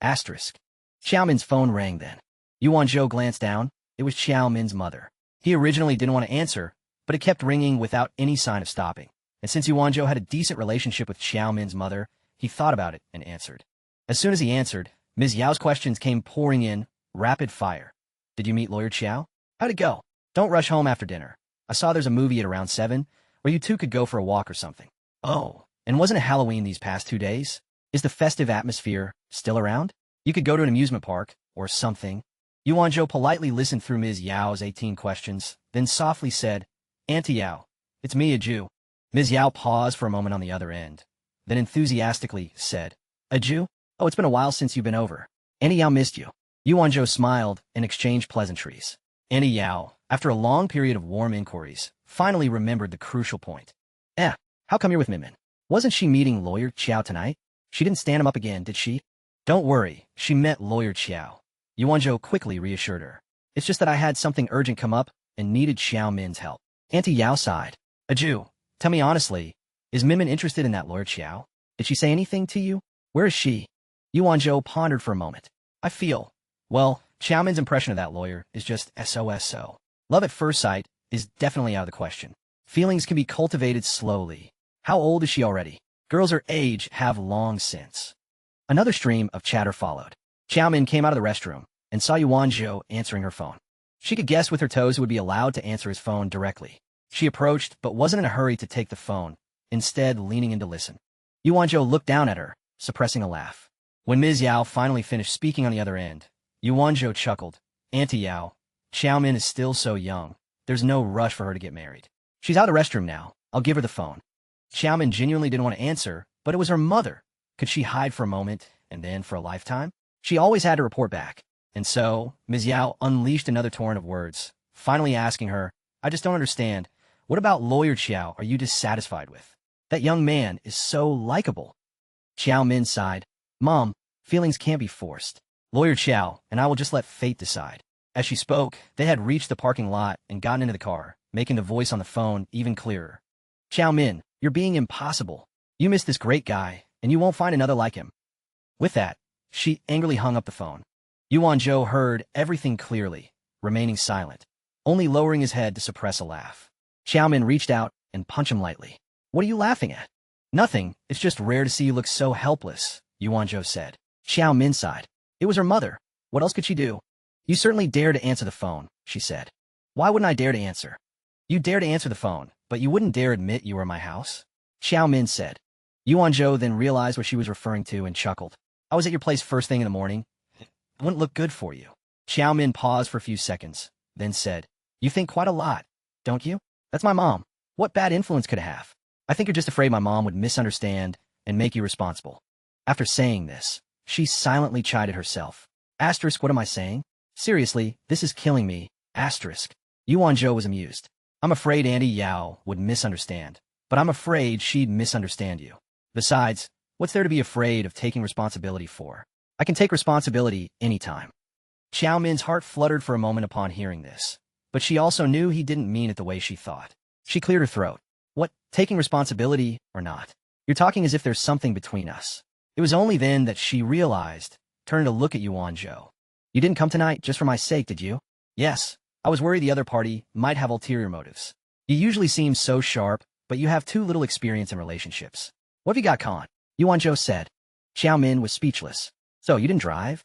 Xiao Min's phone rang then. Yu Juanzhou glanced down. It was Xiao Min's mother. He originally didn't want to answer, but it kept ringing without any sign of stopping. And since Yu Juanzhou had a decent relationship with Xiao Min's mother, he thought about it and answered. As soon as he answered, Ms. Yao's questions came pouring in, rapid fire. "Did you meet Lawyer Qiao? How'd it go? Don't rush home after dinner. I saw there's a movie at around 7, where you two could go for a walk or something. Oh, and wasn't it Halloween these past 2 days? Is the festive atmosphere still around? You could go to an amusement park, or something." Yu Juanzhou politely listened through Ms. Yao's 18 questions, then softly said, "Auntie Yao, it's me, a Jew." Ms. Yao paused for a moment on the other end, then enthusiastically said, "A Jew? Oh, it's been a while since you've been over. Auntie Yao missed you." Yu Juanzhou smiled and exchanged pleasantries. Auntie Yao, after a long period of warm inquiries, finally remembered the crucial point. How come you're with Minmin? Wasn't she meeting Lawyer Qiao tonight? She didn't stand him up again, did she?" "Don't worry, she met Lawyer Qiao," Yu Juanzhou quickly reassured her. "It's just that I had something urgent come up and needed Xiao Min's help." Auntie Yao sighed. "A Jew, tell me honestly, is Minmin interested in that Lawyer Qiao? Did she say anything to you? Where is she?" Yu Juanzhou pondered for a moment. Well, Xiao Min's impression of that lawyer is just so. Love at first sight is definitely out of the question. Feelings can be cultivated slowly. How old is she already? Girls her age have long since. Another stream of chatter followed. Xiao Min came out of the restroom and saw Yu Juanzhou answering her phone. She could guess with her toes who would be allowed to answer his phone directly. She approached, but wasn't in a hurry to take the phone, instead leaning in to listen. Yu Juanzhou looked down at her, suppressing a laugh. When Ms. Yao finally finished speaking on the other end, Yu Juanzhou chuckled. "Auntie Yao, Xiao Min is still so young. There's no rush for her to get married. She's out of the restroom now. I'll give her the phone." Xiao Min genuinely didn't want to answer, but it was her mother. Could she hide for a moment, and then for a lifetime? She always had to report back. And so, Ms. Yao unleashed another torrent of words, finally asking her, "I just don't understand. What about Lawyer Qiao are you dissatisfied with? That young man is so likable." Xiao Min sighed. "Mom, feelings can't be forced. Lawyer Qiao and I will just let fate decide." As she spoke, they had reached the parking lot and gotten into the car, making the voice on the phone even clearer. "Xiao Min, you're being impossible. You missed this great guy, and you won't find another like him." With that, she angrily hung up the phone. Yu Juanzhou heard everything clearly, remaining silent, only lowering his head to suppress a laugh. Xiao Min reached out and punched him lightly. "What are you laughing at?" "Nothing, it's just rare to see you look so helpless," Yu Juanzhou said. Xiao Min sighed. It was her mother. What else could she do? "You certainly dare to answer the phone," she said. "Why wouldn't I dare to answer?" "You dare to answer the phone, but you wouldn't dare admit you were in my house," Xiao Min said. Yu Juanzhou then realized what she was referring to and chuckled. "I was at your place first thing in the morning. It wouldn't look good for you." Xiao Min paused for a few seconds, then said, "You think quite a lot, don't you? That's my mom. What bad influence could it have? I think you're just afraid my mom would misunderstand and make you responsible." After saying this, she silently chided herself. What am I saying? Seriously, this is killing me. Yu Juanzhou was amused. "I'm afraid Auntie Yao would misunderstand, but I'm afraid she'd misunderstand you. Besides, what's there to be afraid of taking responsibility for? I can take responsibility anytime." Xiao Min's heart fluttered for a moment upon hearing this, but she also knew he didn't mean it the way she thought. She cleared her throat. "What, taking responsibility or not? You're talking as if there's something between us." It was only then that she realized, turning to look at Yu Juanzhou. "You didn't come tonight just for my sake, did you?" "Yes, I was worried the other party might have ulterior motives. You usually seem so sharp, but you have too little experience in relationships. What have you got, Khan?" Yu Juanzhou said. Xiao Min was speechless. "So, you didn't drive?"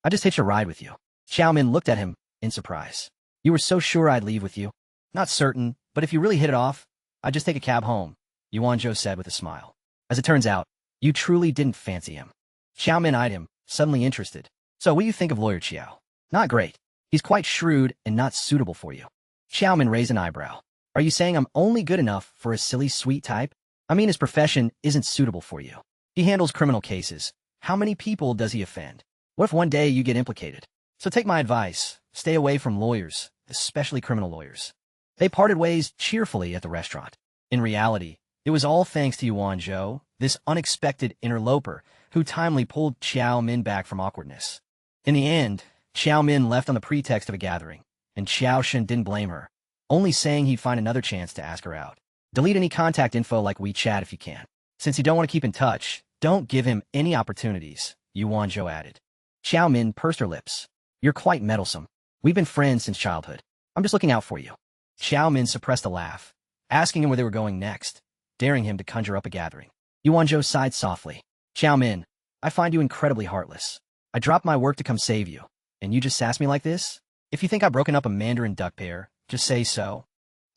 "I just hitched a ride with you." Xiao Min looked at him in surprise. "You were so sure I'd leave with you?" "Not certain, but if you really hit it off, I'd just take a cab home," Yu Juanzhou said with a smile. "As it turns out, you truly didn't fancy him." Xiao Min eyed him, suddenly interested. So what do you think of lawyer Xiao? Not great. He's quite shrewd and not suitable for you. Xiaomin raised an eyebrow. Are you saying I'm only good enough for a silly, sweet type? I mean his profession isn't suitable for you. He handles criminal cases. How many people does he offend? What if one day you get implicated? So take my advice. Stay away from lawyers, especially criminal lawyers. They parted ways cheerfully at the restaurant. In reality, it was all thanks to Yuan Zhou, this unexpected interloper who timely pulled Xiao Min back from awkwardness. In the end, Xiao Min left on the pretext of a gathering, and Xiao Shen didn't blame her, only saying he'd find another chance to ask her out. Delete any contact info like WeChat if you can. Since you don't want to keep in touch, don't give him any opportunities, Yuan Zhou added. Xiao Min pursed her lips. You're quite meddlesome. We've been friends since childhood. I'm just looking out for you. Xiao Min suppressed a laugh, asking him where they were going next, daring him to conjure up a gathering. Yuan Zhou sighed softly. Xiao Min, I find you incredibly heartless. I dropped my work to come save you, and you just sass me like this? If you think I've broken up a Mandarin duck pair, just say so.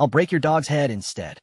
I'll break your dog's head instead.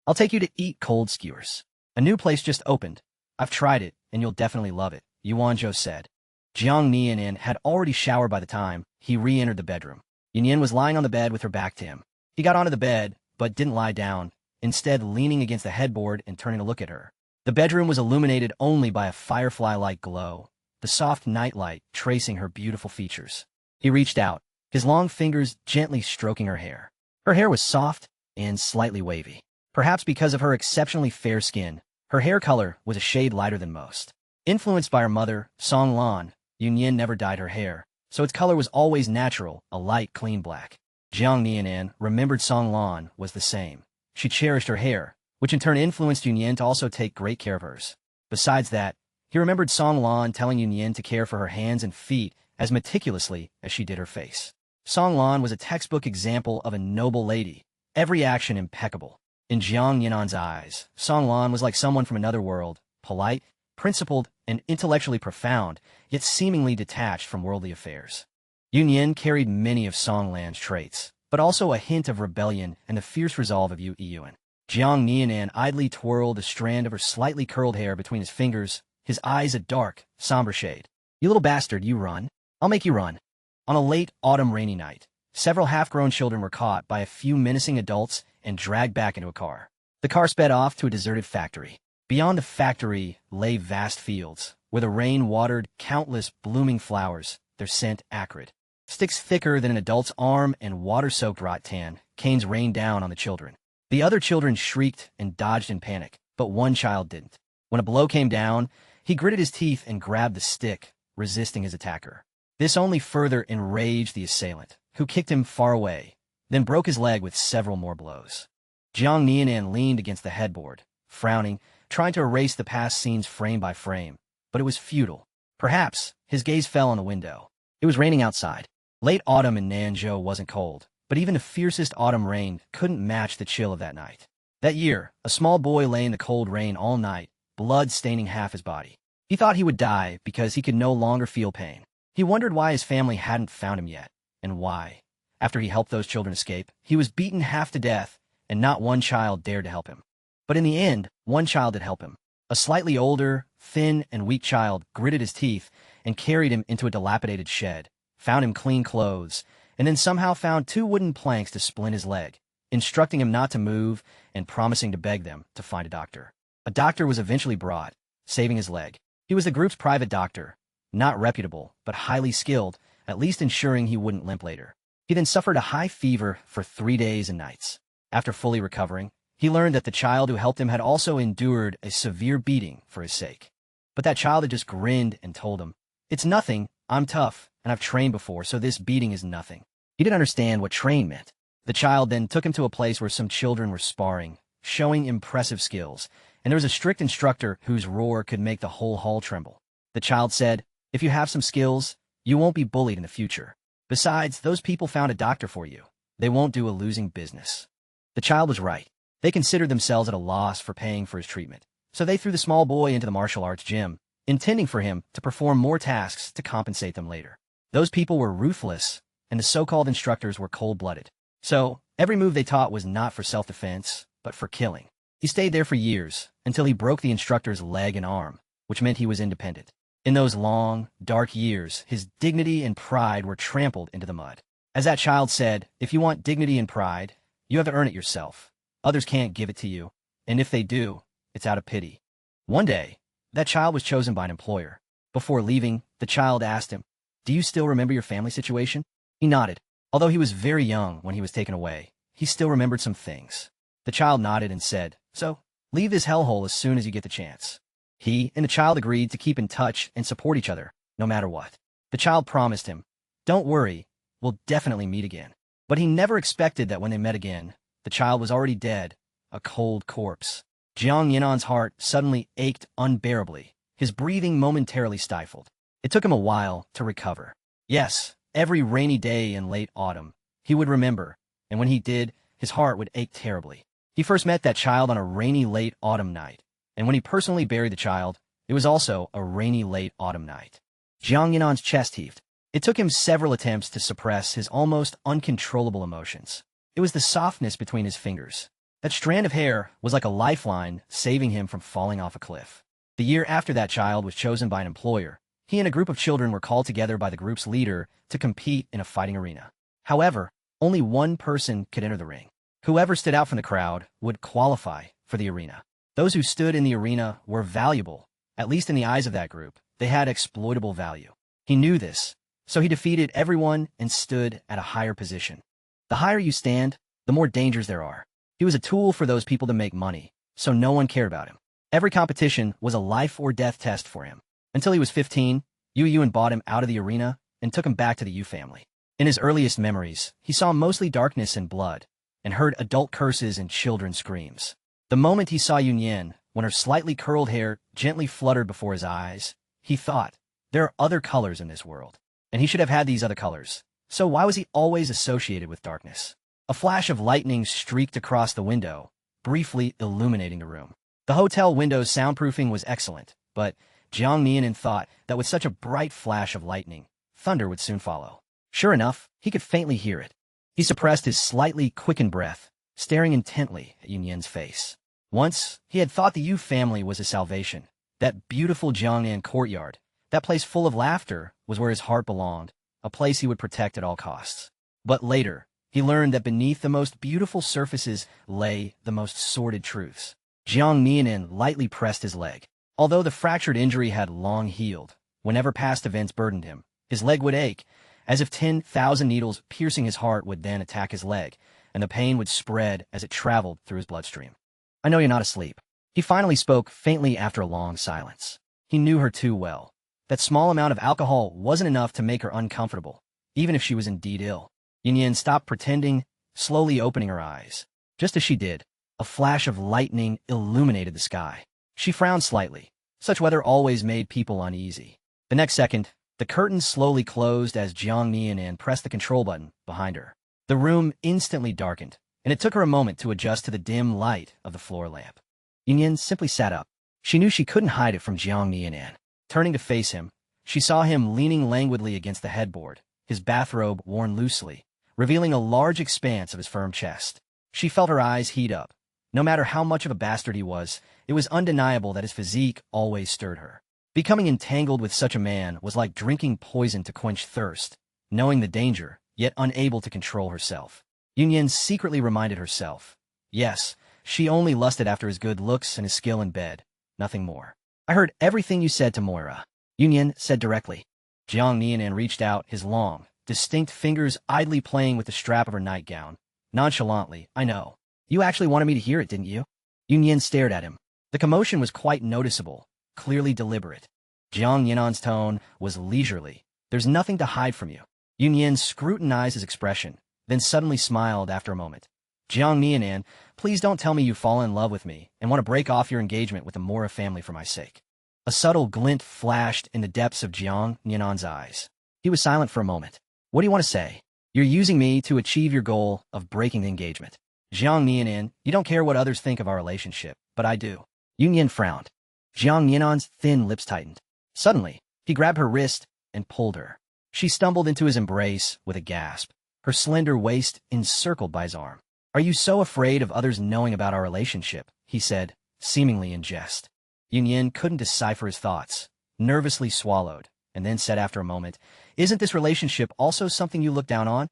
I'll take you to eat cold skewers. A new place just opened. I've tried it, and you'll definitely love it, Yuan Zhou said. Jiang Nianin had already showered by the time he re-entered the bedroom. Yinyin was lying on the bed with her back to him. He got onto the bed, but didn't lie down, instead leaning against the headboard and turning to look at her. The bedroom was illuminated only by a firefly-like glow, the soft nightlight tracing her beautiful features. He reached out, his long fingers gently stroking her hair. Her hair was soft and slightly wavy. Perhaps because of her exceptionally fair skin, her hair color was a shade lighter than most. Influenced by her mother, Song Lan, Yunyin never dyed her hair, so its color was always natural, a light, clean black. Jiang Nianan remembered Song Lan was the same. She cherished her hair, which in turn influenced Yunyin to also take great care of hers. Besides that, he remembered Song Lan telling Yunyin to care for her hands and feet as meticulously as she did her face. Song Lan was a textbook example of a noble lady, every action impeccable. In Jiang Yinan's eyes, Song Lan was like someone from another world, polite, principled, and intellectually profound, yet seemingly detached from worldly affairs. Yunyin carried many of Song Lan's traits, but also a hint of rebellion and the fierce resolve of Yu Yiyuan. Jiang Nianan idly twirled a strand of her slightly curled hair between his fingers, his eyes a dark, somber shade. You little bastard, you run. I'll make you run. On a late autumn rainy night, several half-grown children were caught by a few menacing adults and dragged back into a car. The car sped off to a deserted factory. Beyond the factory lay vast fields, where the rain watered countless blooming flowers, their scent acrid. Sticks thicker than an adult's arm and water-soaked rattan, canes rained down on the children. The other children shrieked and dodged in panic, but one child didn't. When a blow came down, he gritted his teeth and grabbed the stick, resisting his attacker. This only further enraged the assailant, who kicked him far away, then broke his leg with several more blows. Jiang Nianan leaned against the headboard, frowning, trying to erase the past scenes frame by frame, but it was futile. Perhaps his gaze fell on the window. It was raining outside. Late autumn in Nanzhou wasn't cold, but even the fiercest autumn rain couldn't match the chill of that night. That year, a small boy lay in the cold rain all night, blood staining half his body. He thought he would die because he could no longer feel pain. He wondered why his family hadn't found him yet, and why, after he helped those children escape, he was beaten half to death, and not one child dared to help him. But in the end, one child did help him. A slightly older, thin, and weak child gritted his teeth and carried him into a dilapidated shed, found him clean clothes, and then somehow found 2 wooden planks to splint his leg, instructing him not to move and promising to beg them to find a doctor. A doctor was eventually brought, saving his leg. He was the group's private doctor, not reputable, but highly skilled, at least ensuring he wouldn't limp later. He then suffered a high fever for 3 days and nights. After fully recovering, he learned that the child who helped him had also endured a severe beating for his sake. But that child had just grinned and told him, "It's nothing, I'm tough, and I've trained before, so this beating is nothing." He didn't understand what train meant. The child then took him to a place where some children were sparring, showing impressive skills, and there was a strict instructor whose roar could make the whole hall tremble. The child said, "If you have some skills, you won't be bullied in the future. Besides, those people found a doctor for you. They won't do a losing business." The child was right. They considered themselves at a loss for paying for his treatment, so they threw the small boy into the martial arts gym, intending for him to perform more tasks to compensate them later. Those people were ruthless, and the so-called instructors were cold-blooded. So, every move they taught was not for self-defense, but for killing. He stayed there for years, until he broke the instructor's leg and arm, which meant he was independent. In those long, dark years, his dignity and pride were trampled into the mud. As that child said, if you want dignity and pride, you have to earn it yourself. Others can't give it to you, and if they do, it's out of pity. One day, that child was chosen by an employer. Before leaving, the child asked him, "Do you still remember your family situation?" He nodded. Although he was very young when he was taken away, he still remembered some things. The child nodded and said, "So, leave this hellhole as soon as you get the chance." He and the child agreed to keep in touch and support each other, no matter what. The child promised him, "Don't worry, we'll definitely meet again." But he never expected that when they met again, the child was already dead, a cold corpse. Jiang Yinan's heart suddenly ached unbearably, his breathing momentarily stifled. It took him a while to recover. Yes, every rainy day in late autumn, he would remember, and when he did, his heart would ache terribly. He first met that child on a rainy late autumn night, and when he personally buried the child, it was also a rainy late autumn night. Jiang Yinan's chest heaved. It took him several attempts to suppress his almost uncontrollable emotions. It was the softness between his fingers. That strand of hair was like a lifeline, saving him from falling off a cliff. The year after that child was chosen by an employer, he and a group of children were called together by the group's leader to compete in a fighting arena. However, only one person could enter the ring. Whoever stood out from the crowd would qualify for the arena. Those who stood in the arena were valuable, at least in the eyes of that group. They had exploitable value. He knew this, so he defeated everyone and stood at a higher position. The higher you stand, the more dangers there are. He was a tool for those people to make money, so no one cared about him. Every competition was a life-or-death test for him. Until he was 15, Yu Yuan bought him out of the arena and took him back to the Yu family. In his earliest memories, he saw mostly darkness and blood, and heard adult curses and children's screams. The moment he saw Yun Yan, when her slightly curled hair gently fluttered before his eyes, he thought, there are other colors in this world, and he should have had these other colors. So why was he always associated with darkness? A flash of lightning streaked across the window, briefly illuminating the room. The hotel window's soundproofing was excellent, but Jiang Mianin thought that with such a bright flash of lightning, thunder would soon follow. Sure enough, he could faintly hear it. He suppressed his slightly quickened breath, staring intently at Yun Yan's face. Once, he had thought the Yu family was his salvation. That beautiful Jiangnan courtyard, that place full of laughter, was where his heart belonged, a place he would protect at all costs. But later, he learned that beneath the most beautiful surfaces lay the most sordid truths. Jiang Mianin lightly pressed his leg. Although the fractured injury had long healed, whenever past events burdened him, his leg would ache, as if 10,000 needles piercing his heart would then attack his leg, and the pain would spread as it traveled through his bloodstream. "I know you're not asleep." He finally spoke faintly after a long silence. He knew her too well. That small amount of alcohol wasn't enough to make her uncomfortable, even if she was indeed ill. Yun Yan stopped pretending, slowly opening her eyes. Just as she did, a flash of lightning illuminated the sky. She frowned slightly. Such weather always made people uneasy. The next second, the curtains slowly closed as Jiang Mianin pressed the control button behind her. The room instantly darkened, and it took her a moment to adjust to the dim light of the floor lamp. Yun Yan simply sat up. She knew she couldn't hide it from Jiang Mianin. Turning to face him, she saw him leaning languidly against the headboard, his bathrobe worn loosely, revealing a large expanse of his firm chest. She felt her eyes heat up. No matter how much of a bastard he was, it was undeniable that his physique always stirred her. Becoming entangled with such a man was like drinking poison to quench thirst, knowing the danger, yet unable to control herself. Yun Yan secretly reminded herself, yes, she only lusted after his good looks and his skill in bed, nothing more. "I heard everything you said to Moira," Yun Yan said directly. Jiang Mianin reached out his long, distinct fingers idly playing with the strap of her nightgown. Nonchalantly, "I know. You actually wanted me to hear it, didn't you?" Yun Yan stared at him. The commotion was quite noticeable, clearly deliberate. Jiang Yinan's tone was leisurely. "There's nothing to hide from you." Yun Yan scrutinized his expression, then suddenly smiled after a moment. "Jiang Mianin, please don't tell me you fall in love with me and want to break off your engagement with the Mora family for my sake." A subtle glint flashed in the depths of Jiang Yinan's eyes. He was silent for a moment. "What do you want to say?" "You're using me to achieve your goal of breaking the engagement." "Jiang Mianin, you don't care what others think of our relationship, but I do." Yun Yan frowned. Jiang Yinan's thin lips tightened. Suddenly, he grabbed her wrist and pulled her. She stumbled into his embrace with a gasp, her slender waist encircled by his arm. "Are you so afraid of others knowing about our relationship?" he said, seemingly in jest. Yun Yan couldn't decipher his thoughts. nervously swallowed, and then said after a moment, "Isn't this relationship also something you look down on?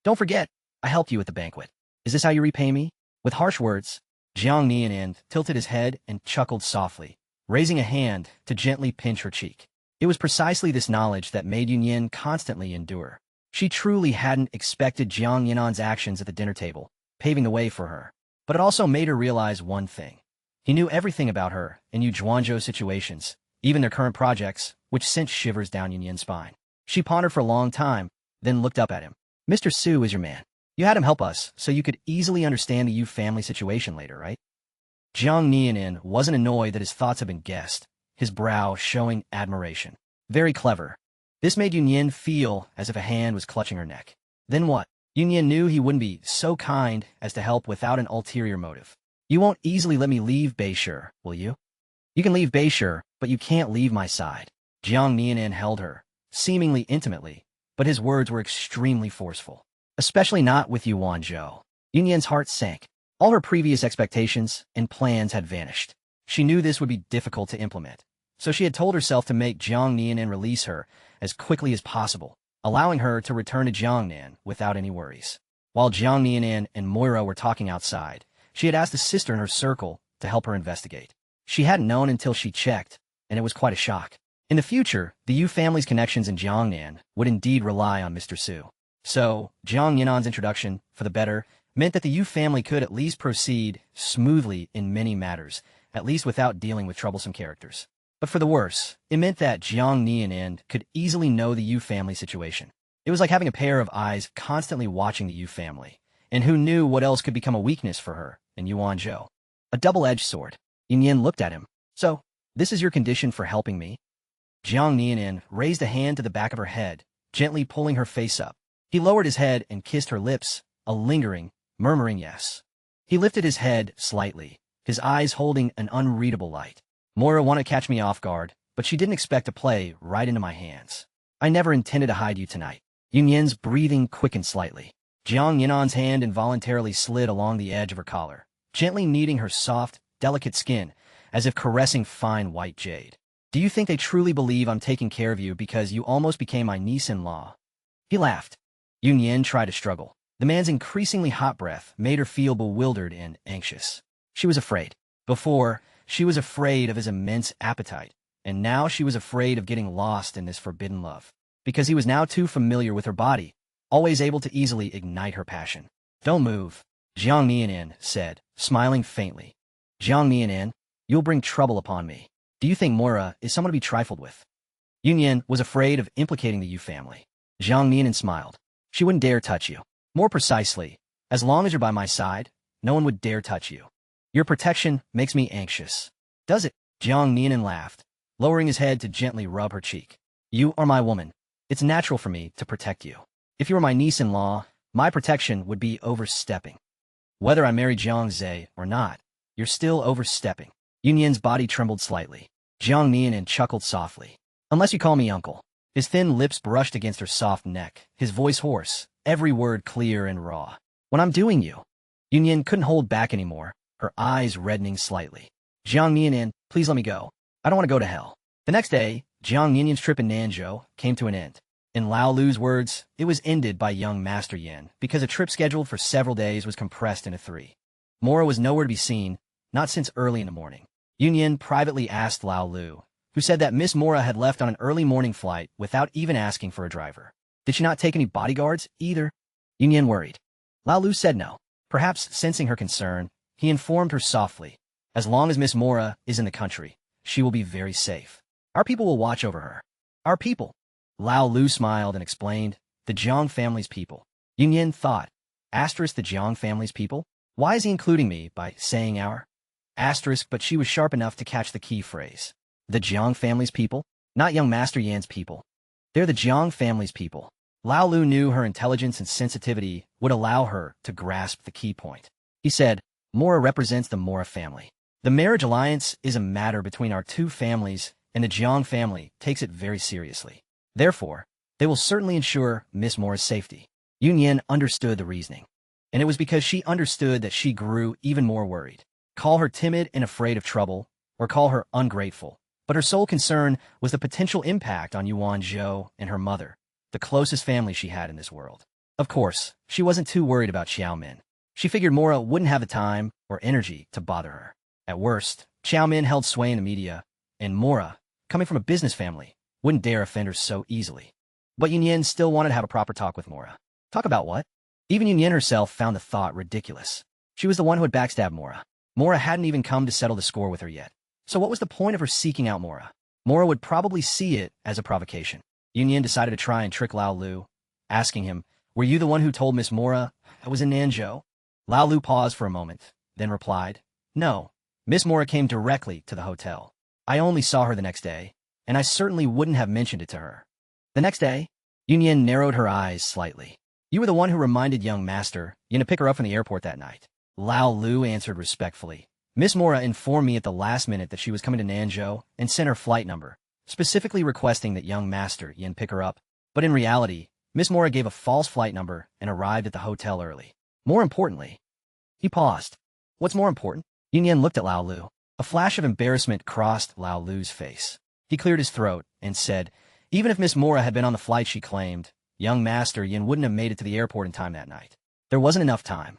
Don't forget, I helped you at the banquet. Is this how you repay me?" With harsh words, Jiang Nianin tilted his head and chuckled softly, raising a hand to gently pinch her cheek. It was precisely this knowledge that made Yunyin constantly endure. She truly hadn't expected Jiang Yinan's actions at the dinner table, paving the way for her. But it also made her realize one thing. He knew everything about her and Yu Zhuanzhou's situations, even their current projects, which sent shivers down Yunyin's spine. She pondered for a long time, then looked up at him. "Mr. Su is your man. You had him help us, so you could easily understand the Yu family situation later, right?" Jiang Nianin wasn't annoyed that his thoughts had been guessed, his brow showing admiration. Very clever. This made Yunyin feel as if a hand was clutching her neck. Then what? Yunyin knew he wouldn't be so kind as to help without an ulterior motive. "You won't easily let me leave Beishur, will you?" "You can leave Beishur, but you can't leave my side." Jiang Nianin held her, seemingly intimately, but his words were extremely forceful. "Especially not with Yu Wanzhou." Yunyin's heart sank. All her previous expectations and plans had vanished. She knew this would be difficult to implement, so she had told herself to make Jiang Nianin release her as quickly as possible, allowing her to return to Jiangnan without any worries. While Jiang Nianin and Moira were talking outside, she had asked a sister in her circle to help her investigate. She hadn't known until she checked, and it was quite a shock. In the future, the Yu family's connections in Jiangnan would indeed rely on Mr. Su. So, Jiang Yinan's introduction, for the better, meant that the Yu family could at least proceed smoothly in many matters, at least without dealing with troublesome characters. But for the worse, it meant that Jiang Nianin could easily know the Yu family situation. It was like having a pair of eyes constantly watching the Yu family, and who knew what else could become a weakness for her in Yu Wanzhou. A double-edged sword. Yunyin looked at him. "So, this is your condition for helping me?" Jiang Nianin raised a hand to the back of her head, gently pulling her face up. He lowered his head and kissed her lips, a lingering, murmuring yes. He lifted his head slightly, his eyes holding an unreadable light. "Moira wanted to catch me off guard, but she didn't expect to play right into my hands. I never intended to hide you tonight." Yunyin's breathing quickened slightly. Jiang Yinan's hand involuntarily slid along the edge of her collar, gently kneading her soft, delicate skin, as if caressing fine white jade. "Do you think they truly believe I'm taking care of you because you almost became my niece-in-law?" He laughed. Yunyin tried to struggle. The man's increasingly hot breath made her feel bewildered and anxious. She was afraid. Before, she was afraid of his immense appetite, and now she was afraid of getting lost in this forbidden love. Because he was now too familiar with her body, always able to easily ignite her passion. "Don't move," Jiang Nianin said, smiling faintly. "Jiang Nianin, you'll bring trouble upon me. Do you think Moira is someone to be trifled with?" Yunyin was afraid of implicating the Yu family. Jiang Nianin smiled. "She wouldn't dare touch you. More precisely, as long as you're by my side, no one would dare touch you. Your protection makes me anxious." "Does it?" Jiang Nianin laughed, lowering his head to gently rub her cheek. "You are my woman. It's natural for me to protect you. If you were my niece-in-law, my protection would be overstepping. Whether I marry Jiang Zhe or not, you're still overstepping." Yunyin's body trembled slightly. Jiang Nianin chuckled softly. "Unless you call me uncle." His thin lips brushed against her soft neck, his voice hoarse, every word clear and raw. "When I'm doing you." Yunyin couldn't hold back anymore, her eyes reddening slightly. "Jiang Nianin, please let me go. I don't want to go to hell." The next day, Jiang Nianyan's trip in Nanzhou came to an end. In Lao Lu's words, it was ended by young Master Yin because a trip scheduled for several days was compressed into 3. Moira was nowhere to be seen, not since early in the morning. Yunyin privately asked Lao Lu, who said that Miss Moira had left on an early morning flight without even asking for a driver. Did she not take any bodyguards, either? Yunyin worried. Lao Lu said no. Perhaps sensing her concern, he informed her softly, "As long as Miss Moira is in the country, she will be very safe. Our people will watch over her." "Our people?" Lao Lu smiled and explained, "The Jiang family's people." Yunyin thought, asterisk the Jiang family's people? Why is he including me by saying our? Asterisk, but she was sharp enough to catch the key phrase. The Jiang family's people? Not young Master Yan's people. They're the Jiang family's people. Lao Lu knew her intelligence and sensitivity would allow her to grasp the key point. He said, "Moira represents the Moira family. The marriage alliance is a matter between our 2 families, and the Jiang family takes it very seriously. Therefore, they will certainly ensure Miss Moira's safety." Yunyin understood the reasoning, and it was because she understood that she grew even more worried. Call her timid and afraid of trouble, or call her ungrateful, But her sole concern was the potential impact on Yuan Zhou and her mother, the closest family she had in this world. Of course, she wasn't too worried about Xiaomin. She figured Mora wouldn't have the time or energy to bother her. At worst, Xiaomin held sway in the media, and Mora, coming from a business family, wouldn't dare offend her so easily. But Yunyan still wanted to have a proper talk with Mora. Talk about what? Even Yunyan herself found the thought ridiculous. She was the one who had backstabbed Mora. Mora hadn't even come to settle the score with her yet. So what was the point of her seeking out Mora? Mora would probably see it as a provocation. Yunyan decided to try and trick Lao Lu, asking him, "Were you the one who told Miss Mora I was in Nanzhou?" Lao Lu paused for a moment, then replied, "No. Miss Mora came directly to the hotel. I only saw her the next day, and I certainly wouldn't have mentioned it to her." The next day, Yunyan narrowed her eyes slightly. "You were the one who reminded young master Yin to pick her up from the airport that night." Lao Lu answered respectfully. "Miss Mora informed me at the last minute that she was coming to Nanzhou and sent her flight number, specifically requesting that young master Yin pick her up. But in reality, Miss Mora gave a false flight number and arrived at the hotel early. More importantly—" He paused. "What's more important?" Yunyan looked at Lao Lu. A flash of embarrassment crossed Lao Lu's face. He cleared his throat and said, "Even if Miss Mora had been on the flight she claimed, young master Yin wouldn't have made it to the airport in time that night. There wasn't enough time."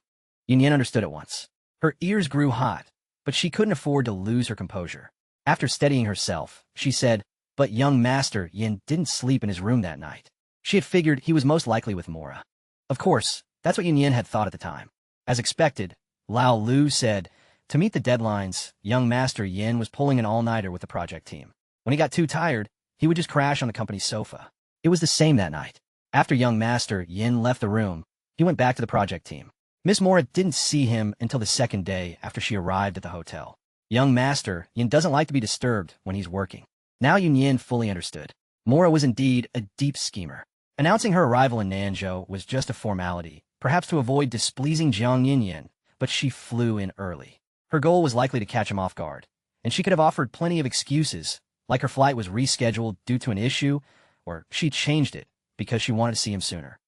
Yunyan understood at once. Her ears grew hot, but she couldn't afford to lose her composure. After steadying herself, she said, "But young master Yin didn't sleep in his room that night." She had figured he was most likely with Mora. Of course, that's what Yunyan had thought at the time. As expected, Lao Lu said, to meet the deadlines, young master Yin was pulling an all-nighter with the project team. When he got too tired, he would just crash on the company's sofa. It was the same that night. After young master Yin left the room, he went back to the project team. Miss Mora didn't see him until the second day after she arrived at the hotel. Young master Yin doesn't like to be disturbed when he's working. Now Yunyan fully understood. Mora was indeed a deep schemer. Announcing her arrival in Nanzhou was just a formality, perhaps to avoid displeasing Jiang Yunyan, but she flew in early. Her goal was likely to catch him off guard, and she could have offered plenty of excuses, like her flight was rescheduled due to an issue, or she changed it because she wanted to see him sooner.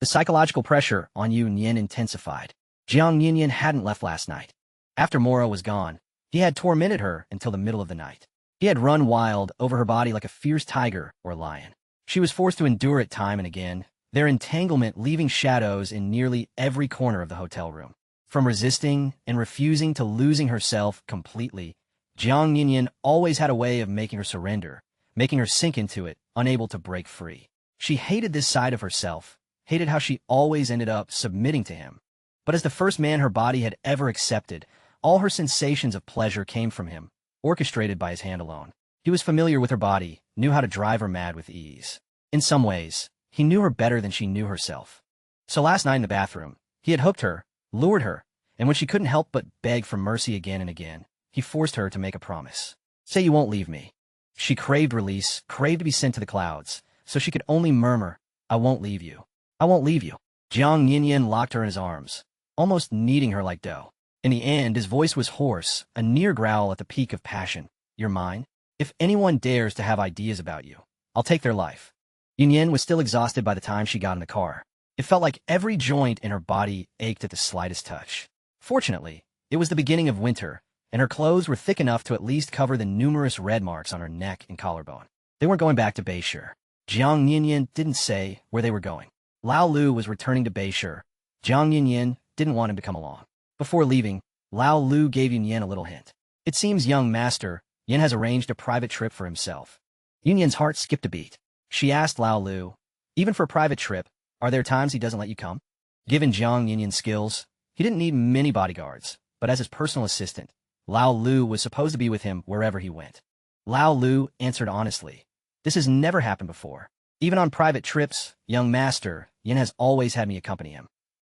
The psychological pressure on Yunyan intensified. Jiang Yunyan hadn't left last night. After Mora was gone, he had tormented her until the middle of the night. He had run wild over her body like a fierce tiger or lion. She was forced to endure it time and again, their entanglement leaving shadows in nearly every corner of the hotel room. From resisting and refusing to losing herself completely, Jiang Yunyan always had a way of making her surrender, making her sink into it, unable to break free. She hated this side of herself, hated how she always ended up submitting to him. But as the first man her body had ever accepted, all her sensations of pleasure came from him, orchestrated by his hand alone. He was familiar with her body, knew how to drive her mad with ease. In some ways, he knew her better than she knew herself. So last night in the bathroom, he had hooked her, lured her, and when she couldn't help but beg for mercy again and again, he forced her to make a promise. "Say you won't leave me." She craved release, craved to be sent to the clouds, so she could only murmur, "I won't leave you. I won't leave you." Jiang Yunyan locked her in his arms, almost kneading her like dough. In the end, his voice was hoarse, a near growl at the peak of passion. "You're mine? If anyone dares to have ideas about you, I'll take their life." Yunyan was still exhausted by the time she got in the car. It felt like every joint in her body ached at the slightest touch. Fortunately, it was the beginning of winter, and her clothes were thick enough to at least cover the numerous red marks on her neck and collarbone. They weren't going back to Beishur. Jiang Yunyan didn't say where they were going. Lao Lu was returning to Beishur. Jiang Yunyan didn't want him to come along. Before leaving, Lao Lu gave Yunyan a little hint. "It seems young master Yin has arranged a private trip for himself." Yunyan's heart skipped a beat. She asked Lao Lu, "Even for a private trip, are there times he doesn't let you come?" Given Jiang Yunyan's skills, he didn't need many bodyguards, but as his personal assistant, Lao Lu was supposed to be with him wherever he went. Lao Lu answered honestly, "This has never happened before. Even on private trips, young master Yin has always had me accompany him."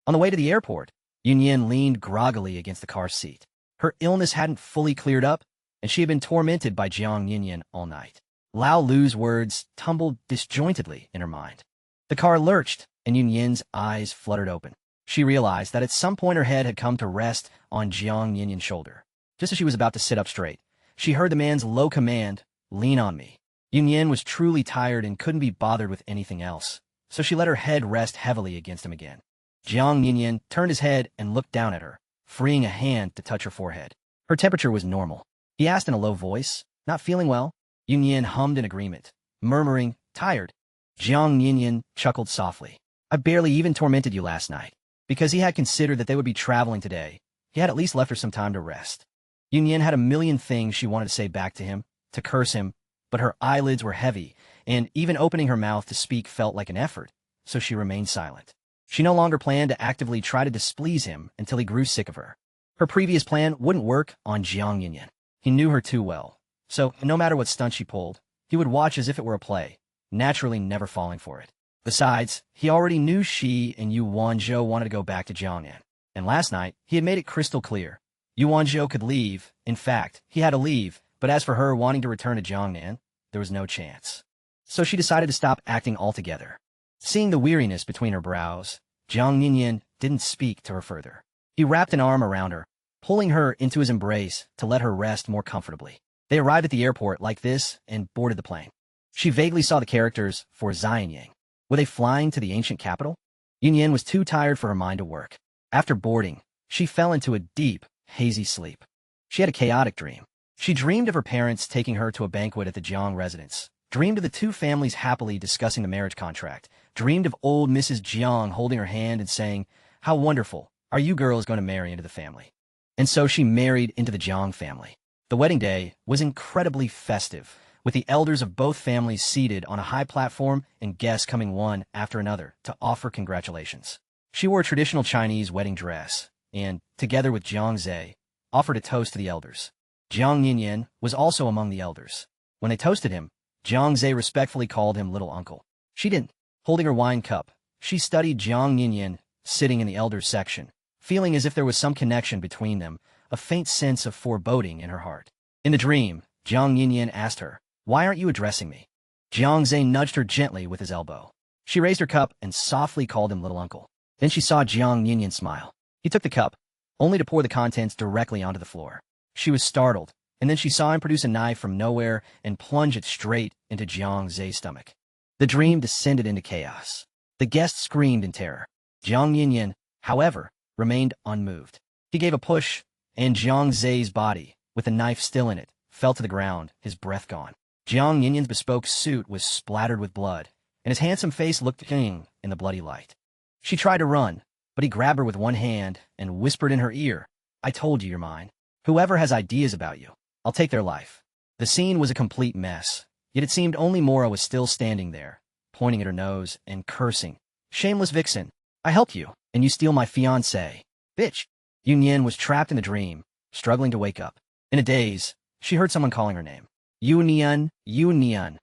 On the way to the airport, Yunyan leaned groggily against the car seat. Her illness hadn't fully cleared up, and she had been tormented by Jiang Yunyan all night. Lao Lu's words tumbled disjointedly in her mind. The car lurched, and Yunyan's eyes fluttered open. She realized that at some point her head had come to rest on Jiang Yunyan's shoulder. Just as she was about to sit up straight, she heard the man's low command, "Lean on me." Yunyan was truly tired and couldn't be bothered with anything else, so she let her head rest heavily against him again. Jiang Yunyan turned his head and looked down at her, freeing a hand to touch her forehead. Her temperature was normal. He asked in a low voice, "Not feeling well?" Yun Yin hummed in agreement, murmuring, tired. Jiang Yinyan chuckled softly. I barely even tormented you last night. Because he had considered that they would be traveling today, he had at least left her some time to rest. Yun Yin had a million things she wanted to say back to him, to curse him, but her eyelids were heavy, and even opening her mouth to speak felt like an effort, so she remained silent. She no longer planned to actively try to displease him until he grew sick of her. Her previous plan wouldn't work on Jiang Yinyan. He knew her too well, so no matter what stunt she pulled, he would watch as if it were a play, naturally never falling for it. Besides, he already knew she and Yu Wanzhou wanted to go back to Jiangnan, and last night he had made it crystal clear. Yu Wanzhou could leave. In fact, he had to leave, but as for her wanting to return to Jiangnan, there was no chance. So she decided to stop acting altogether. Seeing the weariness between her brows, Jiang Yinyan didn't speak to her further. He wrapped an arm around her, pulling her into his embrace to let her rest more comfortably. They arrived at the airport like this and boarded the plane. She vaguely saw the characters for Xianyang. Were they flying to the ancient capital? Yun Yin was too tired for her mind to work. After boarding, she fell into a deep, hazy sleep. She had a chaotic dream. She dreamed of her parents taking her to a banquet at the Jiang residence, dreamed of the two families happily discussing the marriage contract, dreamed of old Mrs. Jiang holding her hand and saying, "How wonderful, are you girls going to marry into the family?" And so she married into the Jiang family. The wedding day was incredibly festive, with the elders of both families seated on a high platform and guests coming one after another to offer congratulations. She wore a traditional Chinese wedding dress and, together with Jiang Zhe, offered a toast to the elders. Jiang Yinyan was also among the elders. When they toasted him, Jiang Zhe respectfully called him little uncle. She didn't. Holding her wine cup, she studied Jiang Yinyan sitting in the elders section, feeling as if there was some connection between them, a faint sense of foreboding in her heart. In the dream, Jiang Yinyan asked her, "Why aren't you addressing me?" Jiang Zhe nudged her gently with his elbow. She raised her cup and softly called him little uncle. Then she saw Jiang Yinyan smile. He took the cup, only to pour the contents directly onto the floor. She was startled, and then she saw him produce a knife from nowhere and plunge it straight into Jiang Ze's stomach. The dream descended into chaos. The guests screamed in terror. Jiang Yinyan, however, remained unmoved. He gave a push, and Jiang Ze's body, with the knife still in it, fell to the ground, his breath gone. Jiang Yinyan's bespoke suit was splattered with blood, and his handsome face looked king in the bloody light. She tried to run, but he grabbed her with one hand and whispered in her ear, "I told you you're mine. Whoever has ideas about you, I'll take their life." The scene was a complete mess, yet it seemed only Mora was still standing there, pointing at her nose and cursing. "Shameless vixen, I helped you, and you steal my fiancé. Bitch." Yun Yin was trapped in the dream, struggling to wake up. In a daze, she heard someone calling her name. Yun Yin, Yun Yin.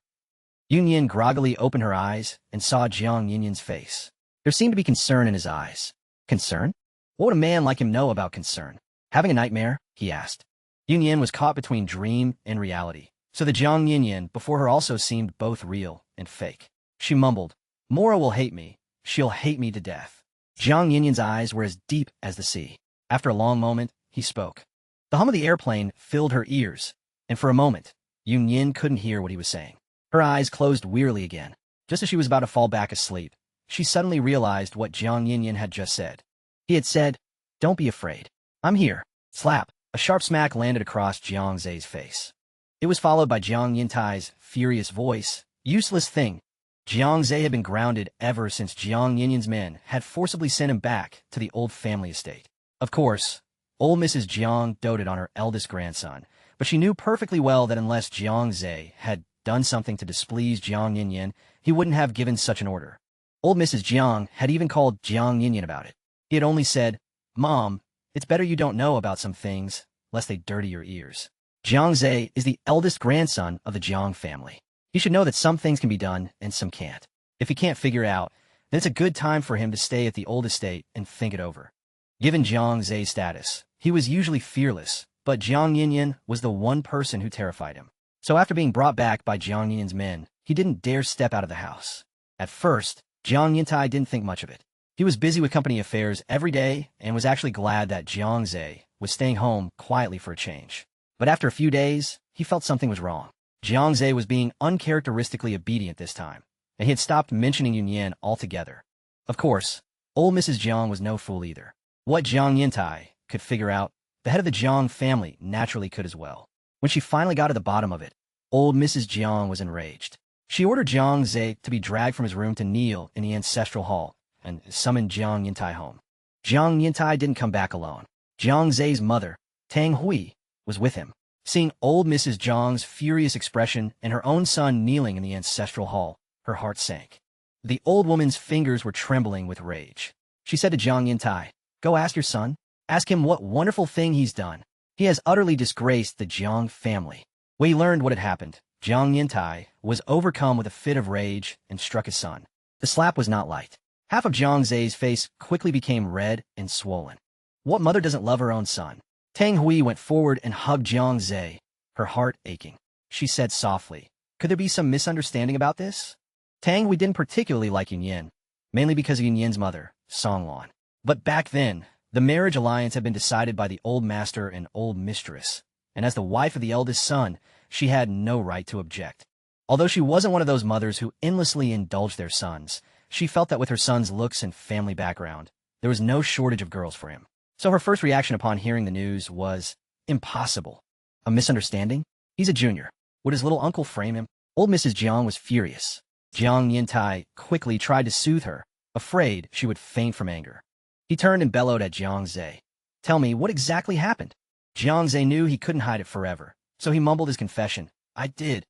Yun Yin groggily opened her eyes and saw Jiang Yinyan's face. There seemed to be concern in his eyes. Concern? What would a man like him know about concern? "Having a nightmare?" he asked. Yun Yin was caught between dream and reality, so the Jiang Yinyan before her also seemed both real and fake. She mumbled, "Mora will hate me. She'll hate me to death." Jiang Yinyan's eyes were as deep as the sea. After a long moment, he spoke. The hum of the airplane filled her ears, and for a moment, Yun Yin couldn't hear what he was saying. Her eyes closed wearily again. Just as she was about to fall back asleep, she suddenly realized what Jiang Yinyan had just said. He had said, "Don't be afraid. I'm here." Slap! A sharp smack landed across Jiang Ze's face. It was followed by Jiang Yintai's furious voice. "Useless thing." Jiang Ze had been grounded ever since Jiang Yinyan's men had forcibly sent him back to the old family estate. Of course, old Mrs. Jiang doted on her eldest grandson, but she knew perfectly well that unless Jiang Ze had done something to displease Jiang Yinyan, he wouldn't have given such an order. Old Mrs. Jiang had even called Jiang Yinyan about it. He had only said, "Mom, it's better you don't know about some things, lest they dirty your ears." Jiang Ze is the eldest grandson of the Jiang family. He should know that some things can be done and some can't. If he can't figure it out, then it's a good time for him to stay at the old estate and think it over. Given Jiang Ze's status, he was usually fearless, but Jiang Yinyan was the one person who terrified him. So after being brought back by Jiang Yinyan's men, he didn't dare step out of the house. At first, Jiang Yintai didn't think much of it. He was busy with company affairs every day and was actually glad that Jiang Ze was staying home quietly for a change. But after a few days, he felt something was wrong. Jiang Ze was being uncharacteristically obedient this time, and he had stopped mentioning Yun Yin altogether. Of course, old Mrs. Jiang was no fool either. What Jiang Yintai could figure out, the head of the Jiang family naturally could as well. When she finally got to the bottom of it, Old Mrs. Jiang was enraged. She ordered Jiang Zhe to be dragged from his room to kneel in the ancestral hall and summoned Jiang Yintai home. Jiang Yintai didn't come back alone. Jiang Zhe's mother, Tang Hui, was with him. Seeing old Mrs. Jiang's furious expression and her own son kneeling in the ancestral hall, her heart sank. The old woman's fingers were trembling with rage. She said to Jiang Yintai, "Go ask your son. Ask him what wonderful thing he's done. He has utterly disgraced the Jiang family." When he learned what had happened, Jiang Yintai was overcome with a fit of rage and struck his son. The slap was not light. Half of Jiang Zhe's face quickly became red and swollen. What mother doesn't love her own son? Tang Hui went forward and hugged Jiang Zhe, her heart aching. She said softly, "Could there be some misunderstanding about this?" Tang Hui didn't particularly like Yunyan, mainly because of Yunyan's mother, Songlan. But back then, the marriage alliance had been decided by the old master and old mistress, and as the wife of the eldest son, she had no right to object. Although she wasn't one of those mothers who endlessly indulged their sons, she felt that with her son's looks and family background, there was no shortage of girls for him. So her first reaction upon hearing the news was, impossible. A misunderstanding? He's a junior. Would his little uncle frame him? Old Mrs. Jiang was furious. Jiang Yintai quickly tried to soothe her, afraid she would faint from anger. He turned and bellowed at Jiang Zhe. "Tell me, what exactly happened?" Jiang Zhe knew he couldn't hide it forever, so he mumbled his confession. I did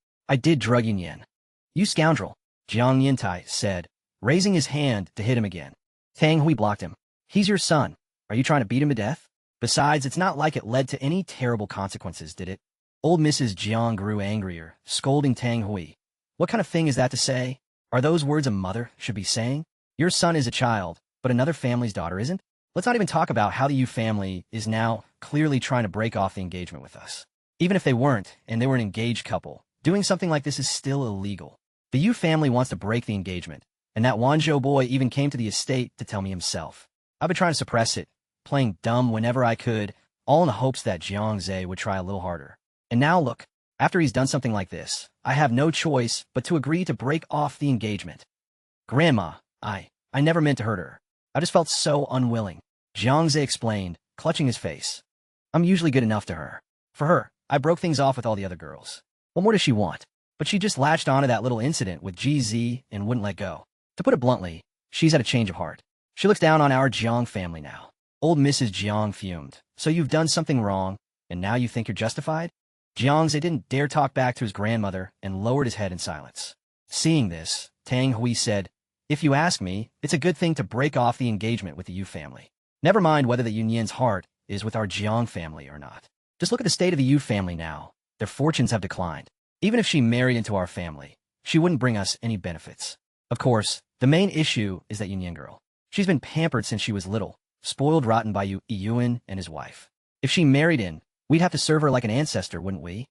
drug Yunyan." "You scoundrel," Jiang Yintai said, raising his hand to hit him again. Tang Hui blocked him. "He's your son. Are you trying to beat him to death? Besides, it's not like it led to any terrible consequences, did it?" Old Mrs. Jiang grew angrier, scolding Tang Hui. "What kind of thing is that to say? Are those words a mother should be saying? Your son is a child, but another family's daughter isn't? Let's not even talk about how the Yu family is now clearly trying to break off the engagement with us. Even if they weren't, and they were an engaged couple, doing something like this is still illegal. The Yu family wants to break the engagement, and that Wanzhou boy even came to the estate to tell me himself. I've been trying to suppress it, playing dumb whenever I could, all in the hopes that Jiang Zhe would try a little harder. And now look, after he's done something like this, I have no choice but to agree to break off the engagement. Grandma, I never meant to hurt her. I just felt so unwilling," Jiang Zhe explained, clutching his face. "I'm usually good enough to her. For her, I broke things off with all the other girls. What more does she want? But she just latched onto that little incident with GZ and wouldn't let go. To put it bluntly, she's had a change of heart. She looks down on our Jiang family now." Old Mrs. Jiang fumed. "So you've done something wrong, and now you think you're justified?" Jiang Zhe didn't dare talk back to his grandmother and lowered his head in silence. Seeing this, Tang Hui said, "If you ask me, it's a good thing to break off the engagement with the Yu family. Never mind whether the Yunyan's heart is with our Jiang family or not. Just look at the state of the Yu family now. Their fortunes have declined. Even if she married into our family, she wouldn't bring us any benefits. Of course, the main issue is that Yunyan girl. She's been pampered since she was little, spoiled rotten by Yuan and his wife. If she married in, we'd have to serve her like an ancestor, wouldn't we?"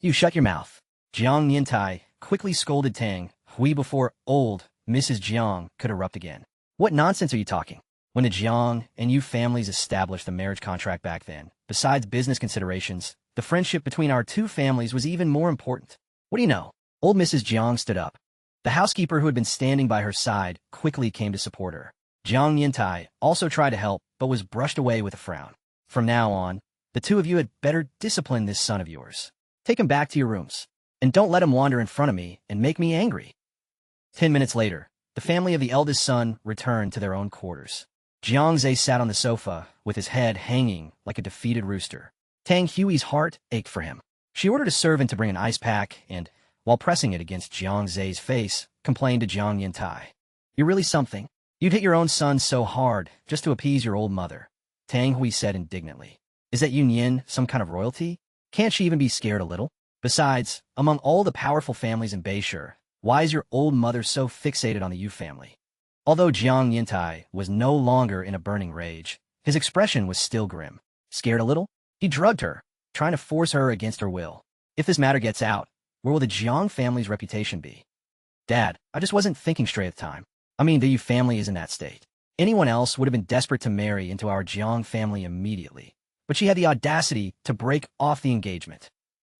"You shut your mouth," Jiang Yintai quickly scolded Tang Hui before old Mrs. Jiang could erupt again. "What nonsense are you talking? When the Jiang and Yu families established the marriage contract back then, besides business considerations, the friendship between our two families was even more important. What do you know?" Old Mrs. Jiang stood up. The housekeeper who had been standing by her side quickly came to support her. Jiang Yintai also tried to help, but was brushed away with a frown. "From now on, the two of you had better discipline this son of yours. Take him back to your rooms, and don't let him wander in front of me and make me angry." 10 minutes later, the family of the eldest son returned to their own quarters. Jiang Zhe sat on the sofa, with his head hanging like a defeated rooster. Tang Hui's heart ached for him. She ordered a servant to bring an ice pack and, while pressing it against Jiang Zhe's face, complained to Jiang Yintai. "You're really something. You'd hit your own son so hard just to appease your old mother," Tang Hui said indignantly. "Is that Yunyan some kind of royalty? Can't she even be scared a little? Besides, among all the powerful families in Beishur, why is your old mother so fixated on the Yu family?" Although Jiang Yintai was no longer in a burning rage, his expression was still grim. Scared a little? He drugged her, trying to force her against her will. If this matter gets out, where will the Jiang family's reputation be? "Dad, I just wasn't thinking straight at the time. I mean, the Yu family is in that state. Anyone else would have been desperate to marry into our Jiang family immediately, but she had the audacity to break off the engagement."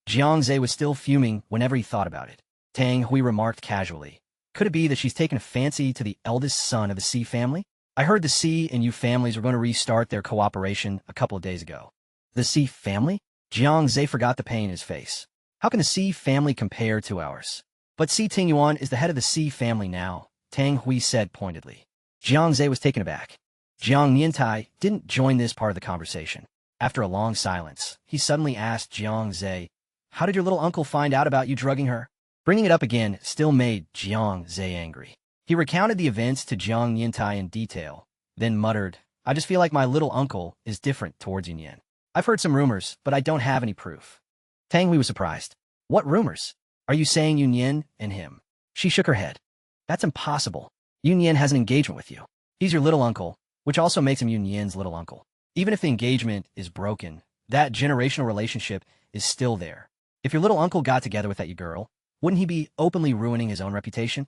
Jiang Zhe was still fuming whenever he thought about it. Tang Hui remarked casually, "Could it be that she's taken a fancy to the eldest son of the C family? I heard the C and Yu families were going to restart their cooperation a couple of days ago." "The C family?" Jiang Zhe forgot the pain in his face. How can the C family compare to ours? But Si Tingyuan is the head of the C family now, Tang Hui said pointedly. Jiang Zhe was taken aback. Jiang Niantai didn't join this part of the conversation. After a long silence, he suddenly asked Jiang Zhe, "How did your little uncle find out about you drugging her?" Bringing it up again still made Jiang Zhe angry. He recounted the events to Jiang Niantai in detail, then muttered, "I just feel like my little uncle is different towards Yunyan. I've heard some rumors, but I don't have any proof." Tang Hui was surprised. "What rumors? Are you saying Yunyan and him?" She shook her head. "That's impossible. Yunyan has an engagement with you. He's your little uncle, which also makes him Yunyan's little uncle. Even if the engagement is broken, that generational relationship is still there. If your little uncle got together with that girl, wouldn't he be openly ruining his own reputation?"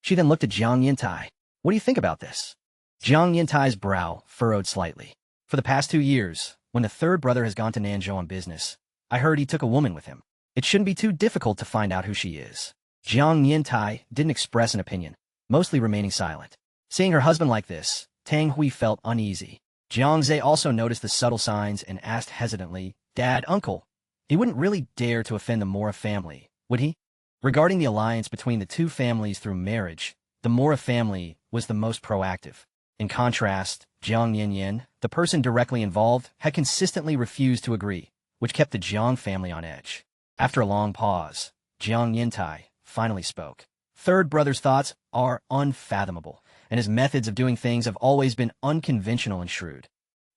She then looked at Jiang Yantai. "What do you think about this?" Jiang Yantai's brow furrowed slightly. "For the past 2 years, when the third brother has gone to Nanzhou on business, I heard he took a woman with him. It shouldn't be too difficult to find out who she is." Jiang Yantai didn't express an opinion, mostly remaining silent. Seeing her husband like this, Tang Hui felt uneasy. Jiang Zhe also noticed the subtle signs and asked hesitantly, "Dad, uncle, he wouldn't really dare to offend the Mora family, would he?" Regarding the alliance between the two families through marriage, the Mora family was the most proactive. In contrast, Jiang Yanyan, the person directly involved, had consistently refused to agree, which kept the Jiang family on edge. After a long pause, Jiang Yantai finally spoke. "Third brother's thoughts are unfathomable, and his methods of doing things have always been unconventional and shrewd."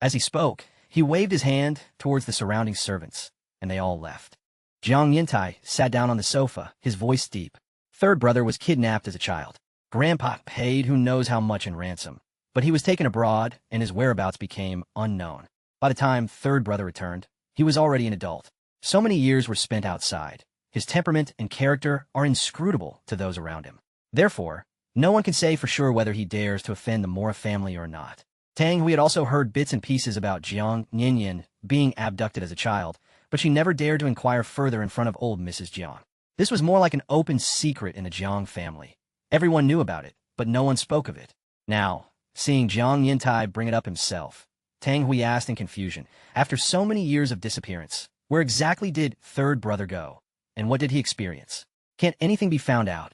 As he spoke, he waved his hand towards the surrounding servants, and they all left. Jiang Yantai sat down on the sofa, his voice deep. Third brother was kidnapped as a child. Grandpa paid who knows how much in ransom, but he was taken abroad, and his whereabouts became unknown. By the time third brother returned, he was already an adult. So many years were spent outside. His temperament and character are inscrutable to those around him. Therefore, no one can say for sure whether he dares to offend the Mora family or not. Tang Hui had also heard bits and pieces about Jiang Nianyan being abducted as a child, but she never dared to inquire further in front of old Mrs. Jiang. This was more like an open secret in the Jiang family. Everyone knew about it, but no one spoke of it. Now, seeing Jiang Yantai bring it up himself, Tang Hui asked in confusion, "After so many years of disappearance, where exactly did third brother go? And what did he experience? Can't anything be found out?"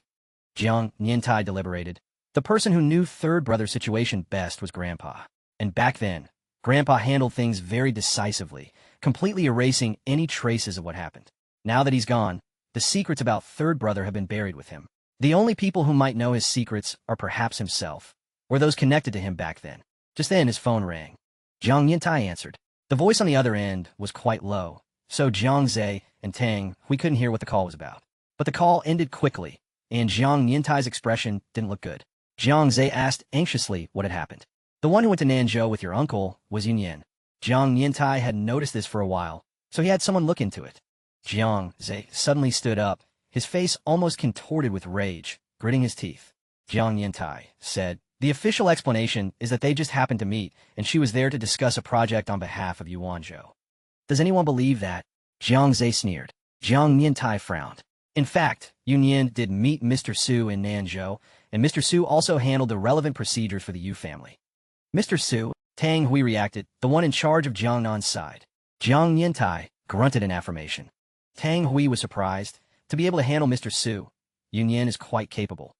Jiang Yantai deliberated. The person who knew third brother's situation best was Grandpa. And back then, Grandpa handled things very decisively, completely erasing any traces of what happened. Now that he's gone, the secrets about third brother have been buried with him. The only people who might know his secrets are perhaps himself, or those connected to him back then. Just then his phone rang. Jiang Yantai answered. The voice on the other end was quite low, so Jiang Zhe and Tang Hui couldn't hear what the call was about. But the call ended quickly, and Jiang Yantai's expression didn't look good. Jiang Zhe asked anxiously what had happened. "The one who went to Nanzhou with your uncle was Yunyan." Jiang Yantai had noticed this for a while, so he had someone look into it. Jiang Zhe suddenly stood up, his face almost contorted with rage, gritting his teeth. Jiang Yantai said, "The official explanation is that they just happened to meet, and she was there to discuss a project on behalf of Yuanzhou." "Does anyone believe that?" Jiang Zhe sneered. Jiang Yantai frowned. In fact, Yunyan did meet Mr. Su in Nanzhou, and Mr. Su also handled the relevant procedures for the Yu family. "Mr. Su," Tang Hui reacted, "the one in charge of Jiang Nan's side." Jiang Yantai grunted in affirmation. Tang Hui was surprised. To be able to handle Mr. Su, Yunyan is quite capable.